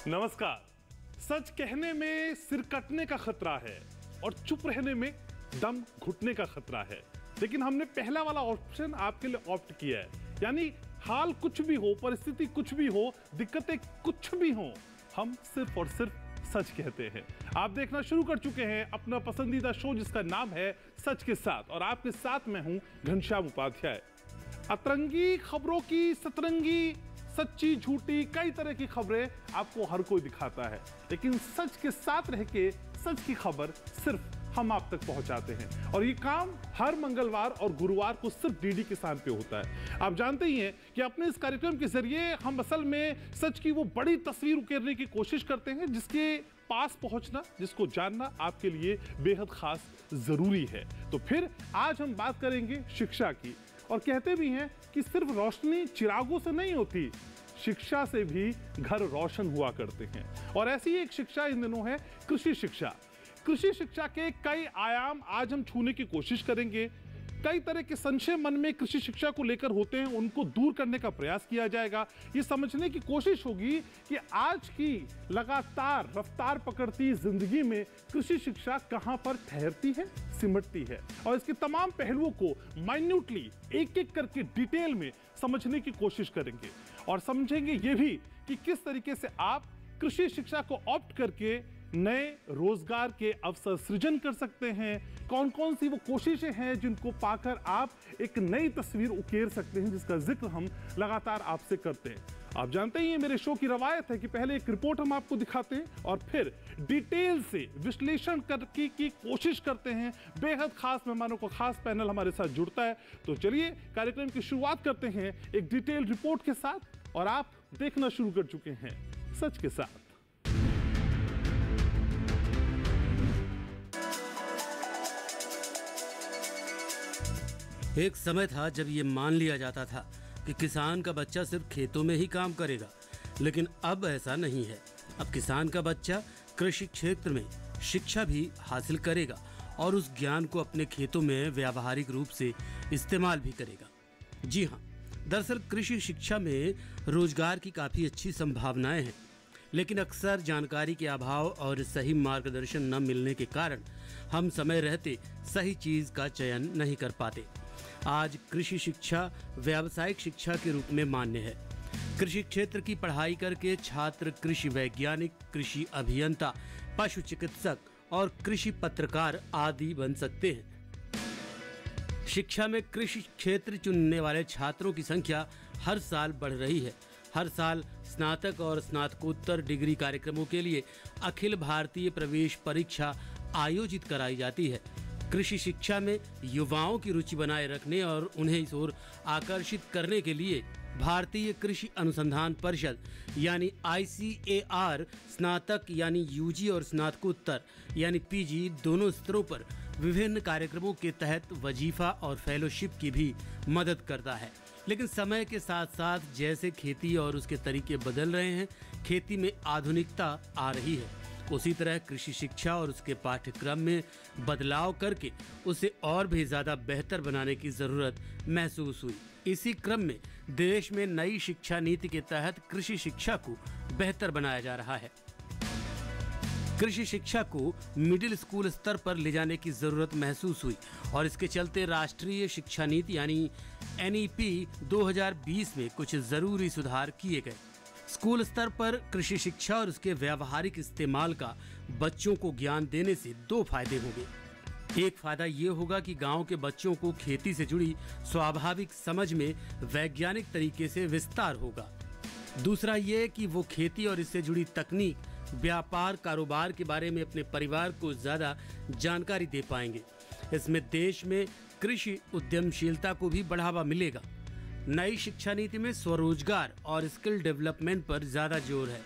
नमस्कार। सच कहने में सिर कटने का खतरा है और चुप रहने में दम घुटने का खतरा है, लेकिन हमने पहला वाला ऑप्शन आपके लिए ऑप्ट किया है। यानी हाल कुछ भी हो, परिस्थिति कुछ भी हो, दिक्कतें कुछ भी हो, हम सिर्फ और सिर्फ सच कहते हैं। आप देखना शुरू कर चुके हैं अपना पसंदीदा शो जिसका नाम है सच के साथ, और आपके साथ मैं हूं घनश्याम उपाध्याय। अतरंगी खबरों की सतरंगी, सच्ची झूठी कई तरह की खबरें आपको हर कोई दिखाता है, लेकिन सच के साथ रह के सच की खबर सिर्फ हम आप तक पहुंचाते हैं। और ये काम हर मंगलवार और गुरुवार को सिर्फ डीडी किसान पे होता है। आप जानते ही हैं कि अपने इस कार्यक्रम के जरिए हम असल में सच की वो बड़ी तस्वीर उकेरने की कोशिश करते हैं जिसके पास पहुंचना, जिसको जानना आपके लिए बेहद खास जरूरी है। तो फिर आज हम बात करेंगे शिक्षा की, और कहते भी हैं कि सिर्फ रोशनी चिरागों से नहीं होती, शिक्षा से भी घर रोशन हुआ करते हैं। और ऐसी एक शिक्षा इन दिनों है कृषि शिक्षा। कृषि शिक्षा के कई आयाम आज हम छूने की कोशिश करेंगे। कई तरह के संशय मन में कृषि शिक्षा को लेकर होते हैं, उनको दूर करने का प्रयास किया जाएगा। ये समझने की कोशिश होगी कि आज की लगातार रफ्तार पकड़ती जिंदगी में कृषि शिक्षा कहां पर ठहरती है, सिमटती है, और इसके तमाम पहलुओं को माइन्यूटली एक एक करके डिटेल में समझने की कोशिश करेंगे। और समझेंगे ये भी कि किस तरीके से आप कृषि शिक्षा को ऑप्ट करके नए रोजगार के अवसर सृजन कर सकते हैं। कौन कौन सी वो कोशिशें हैं जिनको पाकर आप एक नई तस्वीर उकेर सकते हैं, जिसका जिक्र हम लगातार आपसे करते हैं। आप जानते ही हैं मेरे शो की रवायत है कि पहले एक रिपोर्ट हम आपको दिखाते हैं और फिर डिटेल से विश्लेषण करके की कोशिश करते हैं। बेहद खास मेहमानों को खास पैनल हमारे साथ जुड़ता है। तो चलिए कार्यक्रम की शुरुआत करते हैं एक डिटेल रिपोर्ट के साथ, और आप देखना शुरू कर चुके हैं सच के साथ। एक समय था जब ये मान लिया जाता था कि किसान का बच्चा सिर्फ खेतों में ही काम करेगा, लेकिन अब ऐसा नहीं है। अब किसान का बच्चा कृषि क्षेत्र में शिक्षा भी हासिल करेगा और उस ज्ञान को अपने खेतों में व्यावहारिक रूप से इस्तेमाल भी करेगा। जी हाँ, दरअसल कृषि शिक्षा में रोजगार की काफ़ी अच्छी संभावनाएं हैं, लेकिन अक्सर जानकारी के अभाव और सही मार्गदर्शन न मिलने के कारण हम समय रहते सही चीज़ का चयन नहीं कर पाते। आज कृषि शिक्षा व्यावसायिक शिक्षा के रूप में मान्य है। कृषि क्षेत्र की पढ़ाई करके छात्र कृषि वैज्ञानिक, कृषि अभियंता, पशु चिकित्सक और कृषि पत्रकार आदि बन सकते हैं। शिक्षा में कृषि क्षेत्र चुनने वाले छात्रों की संख्या हर साल बढ़ रही है। हर साल स्नातक और स्नातकोत्तर डिग्री कार्यक्रमों के लिए अखिल भारतीय प्रवेश परीक्षा आयोजित कराई जाती है। कृषि शिक्षा में युवाओं की रुचि बनाए रखने और उन्हें इस ओर आकर्षित करने के लिए भारतीय कृषि अनुसंधान परिषद यानी ICAR स्नातक यानी UG और स्नातकोत्तर यानी PG दोनों स्तरों पर विभिन्न कार्यक्रमों के तहत वजीफा और फेलोशिप की भी मदद करता है। लेकिन समय के साथ साथ जैसे खेती और उसके तरीके बदल रहे हैं, खेती में आधुनिकता आ रही है, उसी तरह कृषि शिक्षा और उसके पाठ्यक्रम में बदलाव करके उसे और भी ज़्यादा बेहतर बनाने की ज़रूरत महसूस हुई। इसी क्रम में देश में नई शिक्षा नीति के तहत कृषि शिक्षा को बेहतर बनाया जा रहा है। कृषि शिक्षा को मिडिल स्कूल स्तर पर ले जाने की ज़रूरत महसूस हुई और इसके चलते राष्ट्रीय शिक्षा नीति यानी NEP 2020 में कुछ ज़रूरी सुधार किए गए। स्कूल स्तर पर कृषि शिक्षा और उसके व्यावहारिक इस्तेमाल का बच्चों को ज्ञान देने से दो फायदे होंगे। एक फायदा ये होगा कि गांव के बच्चों को खेती से जुड़ी स्वाभाविक समझ में वैज्ञानिक तरीके से विस्तार होगा। दूसरा ये कि वो खेती और इससे जुड़ी तकनीक, व्यापार, कारोबार के बारे में अपने परिवार को ज़्यादा जानकारी दे पाएंगे। इसमें देश में कृषि उद्यमशीलता को भी बढ़ावा मिलेगा। नई शिक्षा नीति में स्वरोजगार और स्किल डेवलपमेंट पर ज़्यादा जोर है,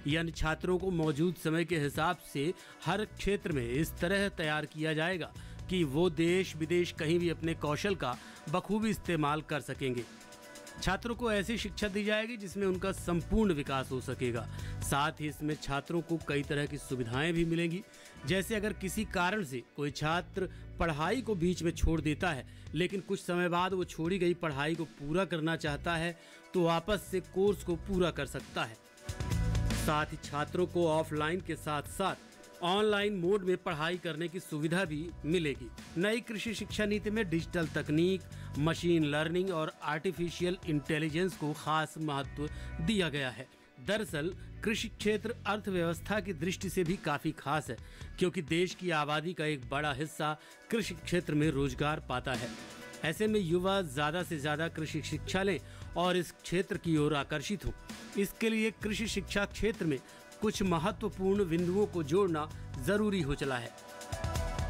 यानी छात्रों को मौजूद समय के हिसाब से हर क्षेत्र में इस तरह तैयार किया जाएगा कि वो देश विदेश कहीं भी अपने कौशल का बखूबी इस्तेमाल कर सकेंगे। छात्रों को ऐसी शिक्षा दी जाएगी जिसमें उनका संपूर्ण विकास हो सकेगा। साथ ही इसमें छात्रों को कई तरह की सुविधाएं भी मिलेंगी, जैसे अगर किसी कारण से कोई छात्र पढ़ाई को बीच में छोड़ देता है, लेकिन कुछ समय बाद वो छोड़ी गई पढ़ाई को पूरा करना चाहता है, तो वापस से कोर्स को पूरा कर सकता है। साथ ही छात्रों को ऑफलाइन के साथ साथ ऑनलाइन मोड में पढ़ाई करने की सुविधा भी मिलेगी। नई कृषि शिक्षा नीति में डिजिटल तकनीक, मशीन लर्निंग और आर्टिफिशियल इंटेलिजेंस को खास महत्व दिया गया है। दरअसल कृषि क्षेत्र अर्थव्यवस्था की दृष्टि से भी काफी खास है, क्योंकि देश की आबादी का एक बड़ा हिस्सा कृषि क्षेत्र में रोजगार पाता है। ऐसे में युवा ज्यादा से ज्यादा कृषि शिक्षा लें और इस क्षेत्र की ओर आकर्षित हो। इसके लिए कृषि शिक्षा क्षेत्र में कुछ महत्वपूर्ण बिंदुओं को जोड़ना जरूरी हो चला है।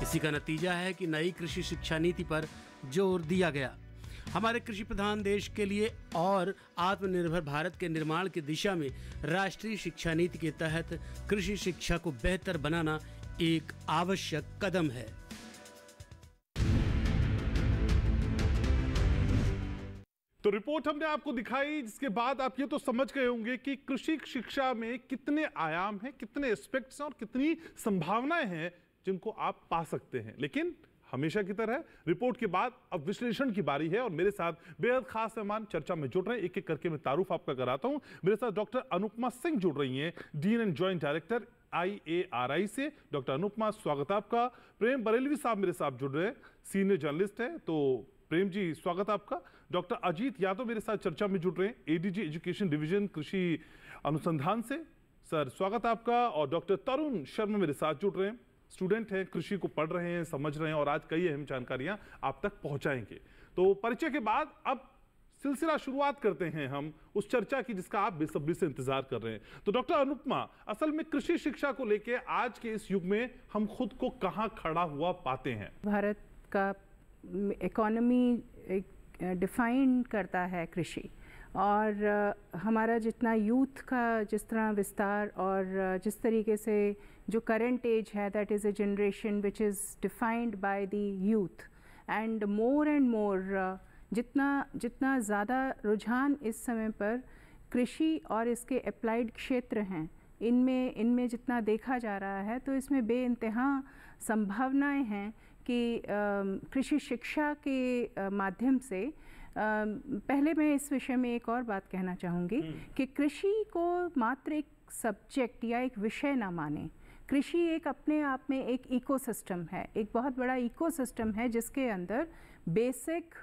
इसी का नतीजा है कि नई कृषि शिक्षा नीति पर जोर दिया गया। हमारे कृषि प्रधान देश के लिए और आत्मनिर्भर भारत के निर्माण की दिशा में राष्ट्रीय शिक्षा नीति के तहत कृषि शिक्षा को बेहतर बनाना एक आवश्यक कदम है। तो रिपोर्ट हमने आपको दिखाई, जिसके बाद आप ये तो समझ गए होंगे कि कृषि शिक्षा में कितने आयाम हैं, कितने एस्पेक्ट्स हैं और कितनी संभावनाएं हैं जिनको आप पा सकते हैं। लेकिन हमेशा की तरह रिपोर्ट के बाद अब विश्लेषण की बारी है और मेरे साथ बेहद खास मेहमान चर्चा में जुड़ रहे हैं। एक एक करके मैं तारुफ आपका कराता हूं। मेरे साथ डॉक्टर अनुपमा सिंह जुड़ रही हैं, dean and joint director IARI से। डॉक्टर अनुपमा, स्वागत आपका। प्रेम बरेलवी साहब मेरे साथ जुड़ रहे हैं, सीनियर जर्नलिस्ट है। तो प्रेम जी, स्वागत आपका। डॉक्टर अजीत यादव मेरे साथ चर्चा में जुड़ रहे हैं, ADG एजुकेशन डिवीजन कृषि अनुसंधान से। सर स्वागत आपका। और डॉक्टर तरुण शर्मा मेरे साथ जुड़ रहे हैं, स्टूडेंट हैं, कृषि को पढ़ रहे हैं, समझ रहे हैं और आज कई अहम जानकारियां आप तक पहुंचाएंगे। तो परिचय के बाद अब सिलसिला शुरुआत करते हैं हम उस चर्चा की जिसका आप बेसब्री से इंतजार कर रहे हैं। तो डॉक्टर अनुपमा, असल में कृषि शिक्षा को लेकर आज के इस युग में हम खुद को कहां खड़ा हुआ पाते हैं? भारत का इकोनॉमी डिफाइन करता है कृषि, और हमारा जितना यूथ का जिस तरह विस्तार और जिस तरीके से जो करंट एज है, that is a generation which is defined by the youth, and more जितना ज़्यादा रुझान इस समय पर कृषि और इसके अप्लाइड क्षेत्र हैं, इनमें जितना देखा जा रहा है, तो इसमें बेइंतहा संभावनाएं हैं कि कृषि शिक्षा के माध्यम से पहले मैं इस विषय में एक और बात कहना चाहूँगी कि कृषि को मात्र एक सब्जेक्ट या एक विषय ना माने। कृषि एक अपने आप में एक इकोसिस्टम है, एक बहुत बड़ा इकोसिस्टम है जिसके अंदर बेसिक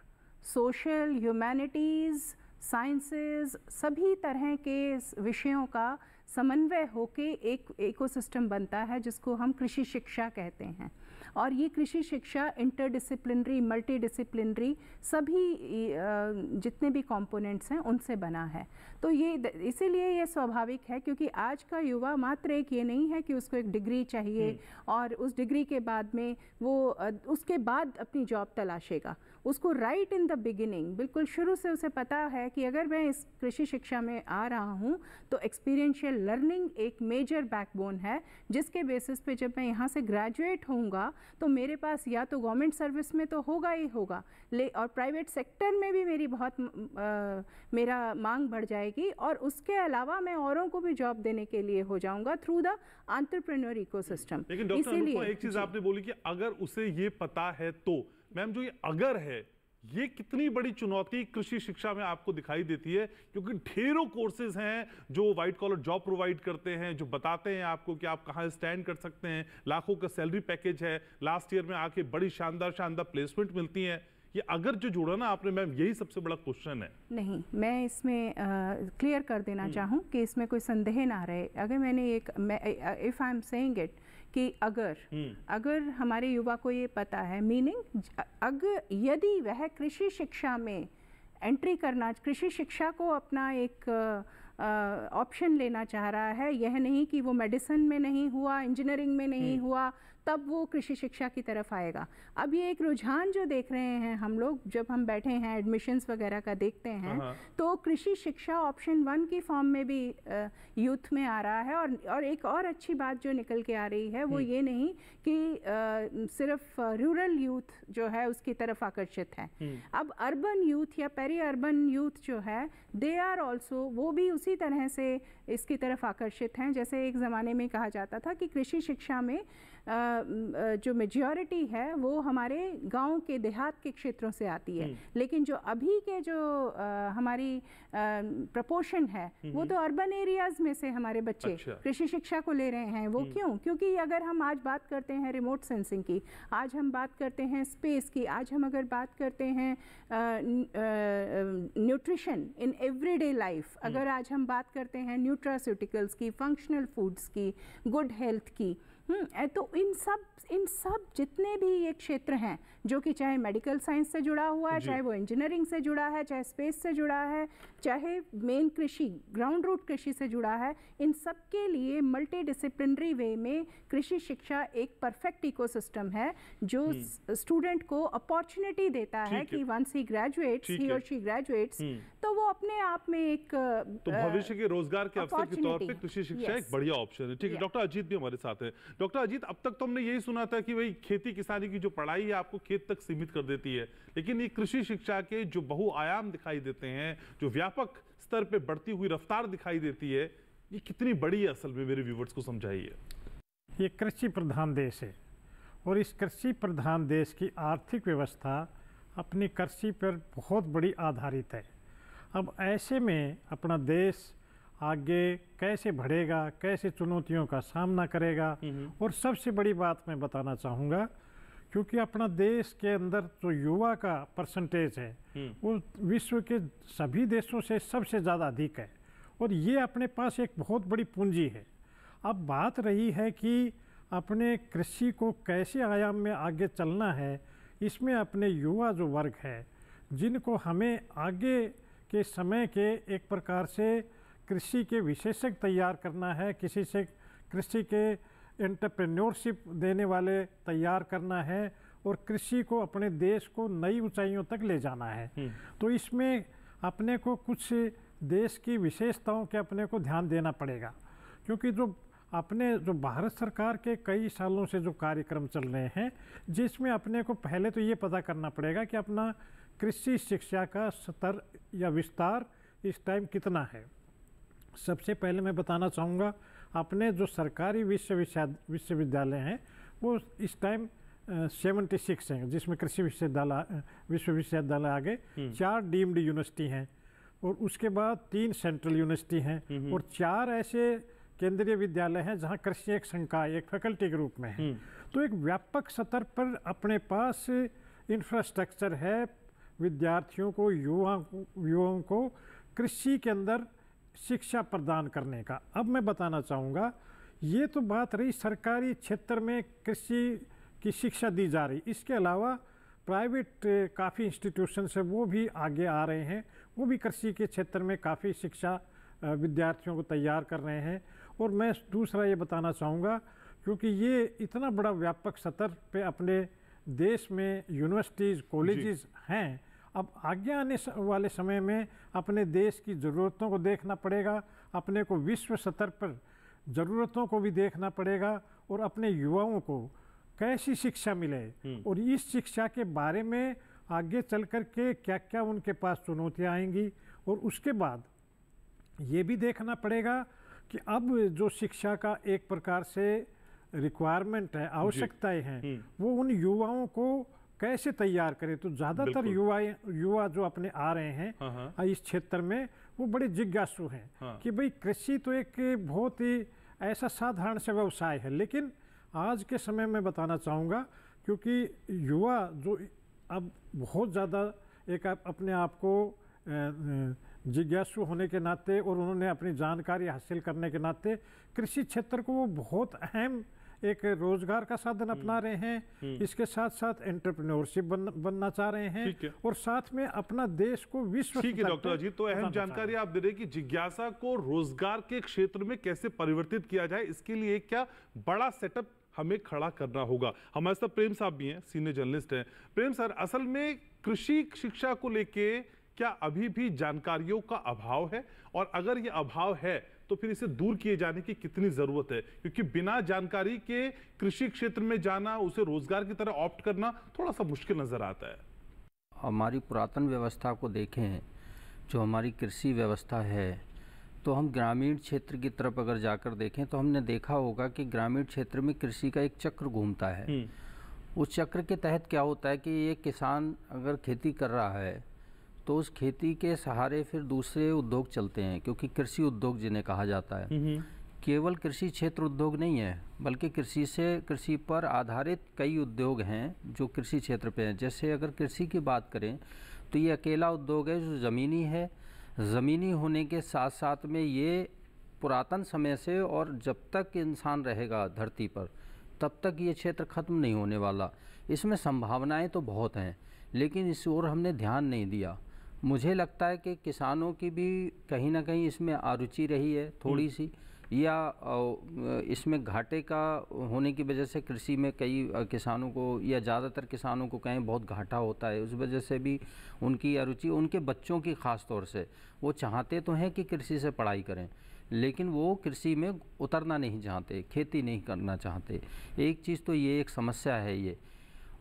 सोशल, ह्यूमैनिटीज़, साइंसेस, सभी तरह के विषयों का समन्वय होके एक इकोसिस्टम बनता है जिसको हम कृषि शिक्षा कहते हैं। और ये कृषि शिक्षा इंटरडिसिप्लिनरी, मल्टीडिसिप्लिनरी, सभी जितने भी कंपोनेंट्स हैं उनसे बना है। तो ये इसीलिए ये स्वाभाविक है, क्योंकि आज का युवा मात्र एक ये नहीं है कि उसको एक डिग्री चाहिए और उस डिग्री के बाद में वो उसके बाद अपनी जॉब तलाशेगा। उसको राइट इन द बिगिनिंग, बिल्कुल शुरू से उसे पता है कि अगर मैं इस कृषि शिक्षा में आ रहा हूँ तो एक्सपीरियंशियल लर्निंग एक मेजर बैकबोन है, जिसके बेसिस पे जब मैं यहाँ से ग्रेजुएट होऊंगा तो मेरे पास या तो गवर्नमेंट सर्विस में तो होगा ही होगा, और प्राइवेट सेक्टर में भी मेरा मांग बढ़ जाएगी, और उसके अलावा मैं औरों को भी जॉब देने के लिए हो जाऊंगा थ्रू द एंटरप्रेन्योर इकोसिस्टम। लेकिन डॉक्टर अनुपमा, एक चीज आपने बोली कि अगर उसे ये पता है तो, मैम जो ये अगर है, ये कितनी बड़ी चुनौती कृषि शिक्षा में आपको दिखाई देती है? क्योंकि ढेरों कोर्सेज हैं जो वाइट कॉलर जॉब प्रोवाइड करते हैं, जो बताते हैं आपको कि आप कहां स्टैंड कर सकते हैं, लाखों का सैलरी पैकेज है, लास्ट ईयर में आके बड़ी शानदार प्लेसमेंट मिलती है। ये अगर जो जोड़ा ना आपने मैम, यही सबसे बड़ा क्वेश्चन है। नहीं, मैं इसमें क्लियर कर देना चाहूँ कि इसमें कोई संदेह ना रहे। अगर मैंने if I am saying it कि अगर हमारे युवा को ये पता है, मीनिंग अगर यदि वह कृषि शिक्षा में एंट्री करना, कृषि शिक्षा को अपना एक ऑप्शन लेना चाह रहा है, यह नहीं कि वो मेडिसिन में नहीं हुआ, इंजीनियरिंग में नहीं हुआ, तब वो कृषि शिक्षा की तरफ आएगा। अब ये एक रुझान जो देख रहे हैं हम लोग, जब हम बैठे हैं एडमिशन्स वगैरह का देखते हैं, तो कृषि शिक्षा ऑप्शन 1 की फॉर्म में भी यूथ में आ रहा है। और एक और अच्छी बात जो निकल के आ रही है वो ये नहीं कि सिर्फ रूरल यूथ जो है उसकी तरफ आकर्षित है। अब अर्बन यूथ या पेरी अर्बन यूथ जो है, दे आर ऑल्सो, वो भी उसी उसी तरह से इसकी तरफ आकर्षित हैं। जैसे एक ज़माने में कहा जाता था कि कृषि शिक्षा में जो मेजॉरिटी है वो हमारे गांव के देहात के क्षेत्रों से आती है, लेकिन जो अभी के जो हमारी प्रपोर्शन है वो तो अर्बन एरियाज में से हमारे बच्चे कृषि शिक्षा को ले रहे हैं। वो क्यों? क्योंकि अगर हम आज बात करते हैं रिमोट सेंसिंग की, आज हम बात करते हैं स्पेस की, आज हम अगर बात करते हैं न्यूट्रिशन इन एवरीडे लाइफ, अगर आज हम बात करते हैं न्यूट्रास्यूटिकल्स की, फंक्शनल फूड्स की, गुड हेल्थ की, तो इन सब जितने भी ये क्षेत्र हैं जो कि चाहे मेडिकल साइंस से जुड़ा हुआ है, चाहे वो इंजीनियरिंग से जुड़ा है, चाहे स्पेस से जुड़ा है, चाहे मेन कृषि ग्राउंड रूट कृषि से जुड़ा है, इन सब के लिए मल्टी डिसिप्लिनरी वे में कृषि शिक्षा एक परफेक्ट इकोसिस्टम है जो स्टूडेंट को अपॉर्चुनिटी देता है कि वंस ही ग्रेजुएट्स, ही और शी ग्रेजुएट्स, तो वो अपने आप में एक तो भविष्य के रोजगार के अवसर के तौर पे कृषि शिक्षा एक बढ़िया ऑप्शन है। ठीक है, डॉक्टर अजीत भी हमारे साथ है। डॉक्टर अजीत, अब तक तो हमने यही सुना था कि भाई खेती किसानी की जो पढ़ाई है आपको खेत तक सीमित कर देती है, लेकिन ये कृषि शिक्षा के जो बहुआयाम दिखाई देते हैं, जो व्यापक स्तर पे बढ़ती हुई रफ्तार दिखाई देती है, ये कितनी बड़ी है असल में, मेरे व्यूवर्स को समझाइए। ये कृषि प्रधान देश है और इस कृषि प्रधान देश की आर्थिक व्यवस्था अपनी कृषि पर बहुत बड़ी आधारित है। अब ऐसे में अपना देश आगे कैसे बढ़ेगा, कैसे चुनौतियों का सामना करेगा, और सबसे बड़ी बात मैं बताना चाहूँगा, क्योंकि अपना देश के अंदर जो युवा का परसेंटेज है वो विश्व के सभी देशों से सबसे ज़्यादा अधिक है और ये अपने पास एक बहुत बड़ी पूंजी है। अब बात रही है कि अपने कृषि को कैसे आयाम में आगे चलना है, इसमें अपने युवा जो वर्ग है जिनको हमें आगे के समय के एक प्रकार से कृषि के विशेषज्ञ तैयार करना है, किसी से कृषि के एंटरप्रेन्योरशिप देने वाले तैयार करना है और कृषि को अपने देश को नई ऊंचाइयों तक ले जाना है। तो इसमें अपने को कुछ देश की विशेषताओं के अपने को ध्यान देना पड़ेगा, क्योंकि जो भारत सरकार के कई सालों से जो कार्यक्रम चल रहे हैं, जिसमें अपने को पहले तो ये पता करना पड़ेगा कि अपना कृषि शिक्षा का स्तर या विस्तार इस टाइम कितना है। सबसे पहले मैं बताना चाहूँगा, अपने जो सरकारी विश्वविद्यालय हैं वो इस टाइम 76 हैं, जिसमें कृषि विश्वविद्यालय आगे 4 डीम्ड यूनिवर्सिटी हैं और उसके बाद 3 सेंट्रल यूनिवर्सिटी हैं और 4 ऐसे केंद्रीय विद्यालय हैं जहाँ कृषि एक संकाय, एक फैकल्टी के रूप में है। तो एक व्यापक स्तर पर अपने पास इंफ्रास्ट्रक्चर है विद्यार्थियों को, युवाओं को कृषि के अंदर शिक्षा प्रदान करने का। अब मैं बताना चाहूँगा, ये तो बात रही सरकारी क्षेत्र में कृषि की शिक्षा दी जा रही, इसके अलावा प्राइवेट काफ़ी इंस्टीट्यूशन है वो भी आगे आ रहे हैं, वो भी कृषि के क्षेत्र में काफ़ी शिक्षा विद्यार्थियों को तैयार कर रहे हैं। और मैं दूसरा ये बताना चाहूँगा, क्योंकि ये इतना बड़ा व्यापक स्तर पे अपने देश में यूनिवर्सिटीज़, कॉलेजेस हैं, अब आगे आने वाले समय में अपने देश की ज़रूरतों को देखना पड़ेगा, अपने को विश्व स्तर पर ज़रूरतों को भी देखना पड़ेगा और अपने युवाओं को कैसी शिक्षा मिले और इस शिक्षा के बारे में आगे चल कर के क्या क्या उनके पास चुनौतियाँ आएंगी। और उसके बाद ये भी देखना पड़ेगा कि अब जो शिक्षा का एक प्रकार से रिक्वायरमेंट है, आवश्यकताएं हैं, वो उन युवाओं को कैसे तैयार करें। तो ज़्यादातर युवा जो अपने आ रहे हैं इस क्षेत्र में, वो बड़े जिज्ञासु हैं कि भाई कृषि तो एक बहुत ही ऐसा साधारण सा व्यवसाय है, लेकिन आज के समय में बताना चाहूँगा, क्योंकि युवा जो अब बहुत ज़्यादा एक अपने आप को जिज्ञासु होने के नाते और उन्होंने अपनी जानकारी हासिल करने के नाते कृषि क्षेत्र को वो बहुत अहम एक रोजगार का साधन अपना रहे हैं। इसके साथ साथ एंटरप्रेन्योरशिप बनना चाह रहे हैं और साथ में अपना देश को विश्व। ठीक है डॉक्टर अजीत, तो अहम जानकारी आप दे रहे हैं कि जिज्ञासा को रोजगार के क्षेत्र में कैसे परिवर्तित किया जाए, इसके लिए क्या बड़ा सेटअप हमें खड़ा करना होगा। हमारे साथ प्रेम साहब भी हैं, सीनियर जर्नलिस्ट हैं। प्रेम सर, असल में कृषि शिक्षा को लेके क्या अभी भी जानकारियों का अभाव है, और अगर ये अभाव है तो फिर इसे दूर किए जाने की कितनी जरूरत है? क्योंकि बिना जानकारी के कृषि क्षेत्र में जाना, उसे रोजगार की तरह ऑप्ट करना थोड़ा सा मुश्किल नजर आता है। हमारी पुरातन व्यवस्था को देखें, जो हमारी कृषि व्यवस्था है, तो हम ग्रामीण क्षेत्र की तरफ अगर जाकर देखें तो हमने देखा होगा कि ग्रामीण क्षेत्र में कृषि का एक चक्र घूमता है। उस चक्र के तहत क्या होता है कि ये किसान अगर खेती कर रहा है तो उस खेती के सहारे फिर दूसरे उद्योग चलते हैं, क्योंकि कृषि उद्योग जिन्हें कहा जाता है। केवल कृषि क्षेत्र उद्योग नहीं है, बल्कि कृषि पर आधारित कई उद्योग हैं जो कृषि क्षेत्र पे हैं। जैसे अगर कृषि की बात करें तो ये अकेला उद्योग है जो ज़मीनी है। ज़मीनी होने के साथ साथ में ये पुरातन समय से, और जब तक इंसान रहेगा धरती पर तब तक ये क्षेत्र ख़त्म नहीं होने वाला। इसमें संभावनाएं तो बहुत हैं, लेकिन इस ओर हमने ध्यान नहीं दिया। मुझे लगता है कि किसानों की भी कहीं ना कहीं इसमें आरुचि रही है थोड़ी सी, या इसमें घाटे का होने की वजह से कृषि में कई किसानों को या ज़्यादातर किसानों को कहीं बहुत घाटा होता है, उस वजह से भी उनकी अरुचि, उनके बच्चों की ख़ास तौर से, वो चाहते तो हैं कि कृषि से पढ़ाई करें, लेकिन वो कृषि में उतरना नहीं चाहते, खेती नहीं करना चाहते। एक चीज़ तो ये एक समस्या है ये।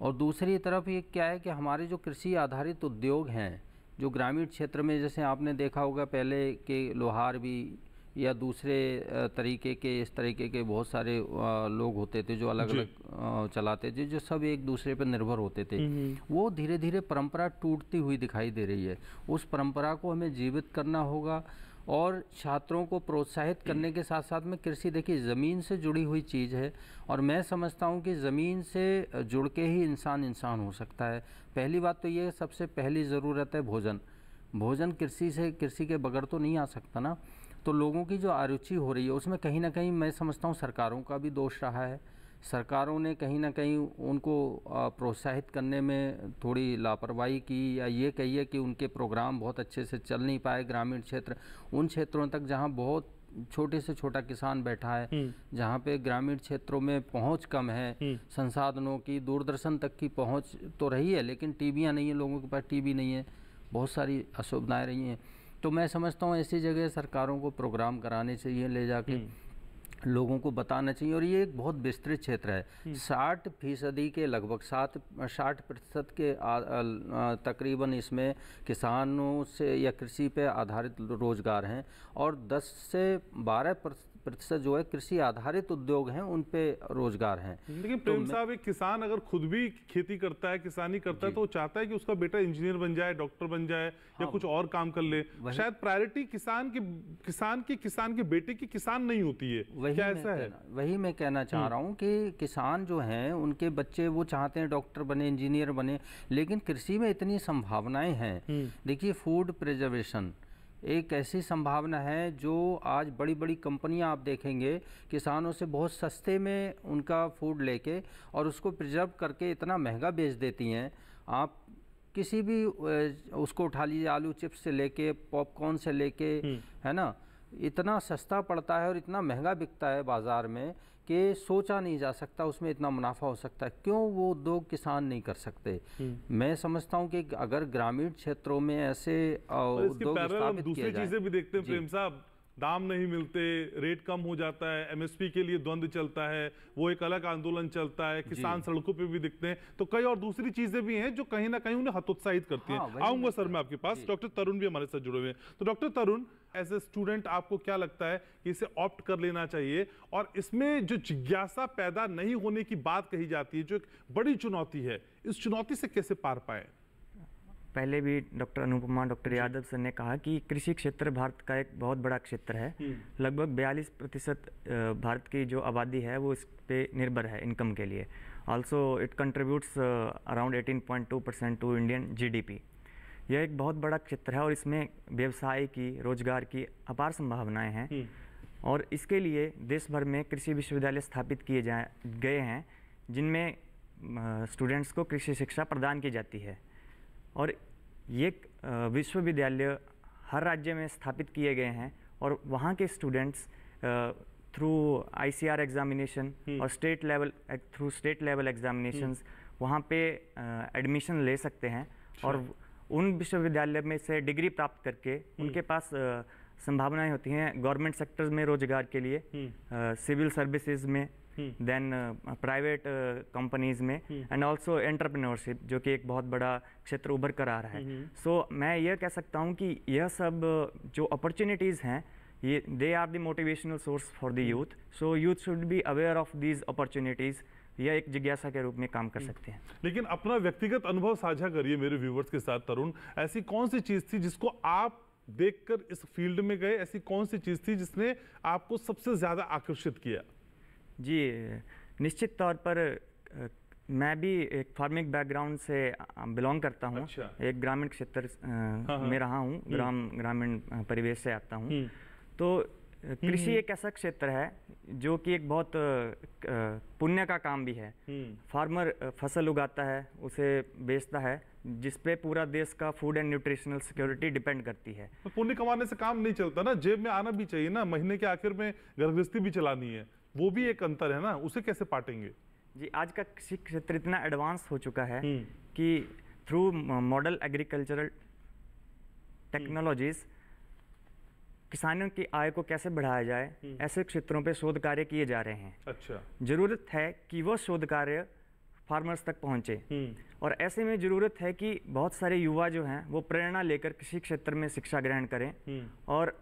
और दूसरी तरफ ये क्या है कि हमारे जो कृषि आधारित उद्योग हैं जो ग्रामीण क्षेत्र में, जैसे आपने देखा होगा पहले के लोहार भी या दूसरे तरीके के, इस तरीके के बहुत सारे लोग होते थे जो अलग अलग चलाते थे, जो सब एक दूसरे पर निर्भर होते थे। वो धीरे धीरे परंपरा टूटती हुई दिखाई दे रही है। उस परंपरा को हमें जीवित करना होगा और छात्रों को प्रोत्साहित करने के साथ साथ में कृषि, देखिए ज़मीन से जुड़ी हुई चीज़ है, और मैं समझता हूँ कि ज़मीन से जुड़ के ही इंसान हो सकता है। पहली बात तो ये सबसे पहली ज़रूरत है भोजन। भोजन कृषि के बगैर तो नहीं आ सकता ना। तो लोगों की जो अरुचि हो रही है उसमें कहीं ना कहीं मैं समझता हूँ सरकारों का भी दोष रहा है। सरकारों ने कहीं ना कहीं उनको प्रोत्साहित करने में थोड़ी लापरवाही की, या ये कहिए कि उनके प्रोग्राम बहुत अच्छे से चल नहीं पाए। ग्रामीण क्षेत्र उन क्षेत्रों तक जहाँ बहुत छोटे से छोटा किसान बैठा है, जहाँ पे ग्रामीण क्षेत्रों में पहुँच कम है, संसाधनों की, दूरदर्शन तक की पहुँच तो रही है लेकिन टीवियाँ नहीं है, लोगों के पास टीवी नहीं है, बहुत सारी असुविधाएँ रही हैं। तो मैं समझता हूँ ऐसी जगह सरकारों को प्रोग्राम कराने चाहिए, ले जाके लोगों को बताना चाहिए। और ये एक बहुत विस्तृत क्षेत्र है। 60% के लगभग 60% के तकरीबन इसमें किसानों से या कृषि पे आधारित रोजगार हैं, और 10 से 12% जो है कृषि आधारित उद्योग हैं, उन पे रोजगार हैं। लेकिन प्रेम साहब, एक किसान अगर खुद भी खेती करता है, किसानी करता है, तो वो चाहता है कि उसका बेटा इंजीनियर बन जाए, डॉक्टर बन जाए, या कुछ और काम कर ले। शायद प्रायोरिटी किसान के बेटे की किसान नहीं होती है। क्या ऐसा है? वही मैं कहना चाह रहा हूँ कि किसान जो हैं उनके बच्चे वो चाहते हैं डॉक्टर बने, इंजीनियर बने, लेकिन कृषि में इतनी संभावनाएं हैं। देखिए, फूड प्रिजर्वेशन एक ऐसी संभावना है जो आज बड़ी बड़ी कंपनियां आप देखेंगे किसानों से बहुत सस्ते में उनका फूड लेके और उसको प्रिजर्व करके इतना महंगा बेच देती हैं। आप किसी भी उसको उठा लीजिए, आलू चिप्स से लेके पॉपकॉर्न से लेके, है ना, इतना सस्ता पड़ता है और इतना महंगा बिकता है बाज़ार में कि सोचा नहीं जा सकता उसमें इतना मुनाफा हो सकता है। क्यों वो उद्योग किसान नहीं कर सकते? मैं समझता हूँ कि अगर ग्रामीण क्षेत्रों में ऐसे उद्योग स्थापित किए जाएं। दूसरी चीजें भी देखते हैं प्रेम साहब, दाम नहीं मिलते, रेट कम हो जाता है, एमएसपी के लिए द्वंद्व चलता है, वो एक अलग आंदोलन चलता है, किसान सड़कों पे भी दिखते हैं। तो कई और दूसरी चीजें भी हैं जो कहीं ना कहीं उन्हें हतोत्साहित करती हैं। आऊंगा सर मैं आपके पास। डॉक्टर तरुण भी हमारे साथ जुड़े हुए हैं। तो doctor Tarun, as a student आपको क्या लगता है कि इसे ऑप्ट कर लेना चाहिए? और इसमें जो जिज्ञासा पैदा नहीं होने की बात कही जाती है, जो एक बड़ी चुनौती है, इस चुनौती से कैसे पार पाए? पहले भी doctor Anupama, doctor Yadav sir ने कहा कि कृषि क्षेत्र भारत का एक बहुत बड़ा क्षेत्र है। लगभग 42% भारत की जो आबादी है वो इस पे निर्भर है इनकम के लिए। Also it contributes around 18.2% to Indian GDP. यह एक बहुत बड़ा क्षेत्र है और इसमें व्यवसाय की, रोजगार की अपार संभावनाएं हैं। और इसके लिए देश भर में कृषि विश्वविद्यालय स्थापित किए गए हैं जिनमें स्टूडेंट्स को कृषि शिक्षा प्रदान की जाती है। और ये विश्वविद्यालय हर राज्य में स्थापित किए गए हैं और वहाँ के स्टूडेंट्स थ्रू ICR एग्जामिनेशन और स्टेट लेवल एग्जामिनेशंस वहाँ पे एडमिशन ले सकते हैं। और उन विश्वविद्यालय में से डिग्री प्राप्त करके उनके पास संभावनाएं होती हैं गवर्नमेंट सेक्टर्स में रोजगार के लिए, सिविल सर्विसेज में, देन प्राइवेट कंपनीज में, एंड ऑल्सो एंटरप्रेन्योरशिप, जो कि एक बहुत बड़ा क्षेत्र उभर कर आ रहा है। सो मैं यह कह सकता हूँ कि यह सब जो अपॉर्चुनिटीज़ हैं they are the motivational source for the youth. So youth should be aware of these opportunities. यह एक जिज्ञासा के रूप में काम कर सकते हैं। लेकिन अपना व्यक्तिगत अनुभव साझा करिए मेरे व्यूवर्स के साथ तरुण, ऐसी कौन सी चीज थी जिसको आप देखकर इस फील्ड में गए, ऐसी कौन सी चीज थी जिसने आपको सबसे ज्यादा आकर्षित किया? जी निश्चित तौर पर मैं भी एक फार्मिंग बैकग्राउंड से बिलोंग करता हूँ। अच्छा। एक ग्रामीण क्षेत्र में रहा हूँ, ग्रामीण परिवेश से आता हूँ। तो कृषि एक ऐसा क्षेत्र है जो कि एक बहुत पुण्य का काम भी है। फार्मर फसल उगाता है, उसे बेचता है, जिस पे पूरा देश का food and nutritional security depend करती है। तो पुण्य कमाने से काम नहीं चलता ना, जेब में आना भी चाहिए ना, महीने के आखिर में गृहस्थी भी चलानी है, वो भी एक अंतर है ना, उसे कैसे पाटेंगे? जी आज का कृषि क्षेत्र इतना एडवांस हो चुका है कि थ्रू मॉडल एग्रीकल्चरल टेक्नोलॉजीज किसानों की आय को कैसे बढ़ाया जाए, ऐसे क्षेत्रों पे शोध कार्य किए जा रहे हैं। अच्छा। जरूरत है कि वो शोध कार्य फार्मर्स तक पहुंचे, और ऐसे में जरूरत है कि बहुत सारे युवा जो हैं वो प्रेरणा लेकर कृषि क्षेत्र में शिक्षा ग्रहण करें, और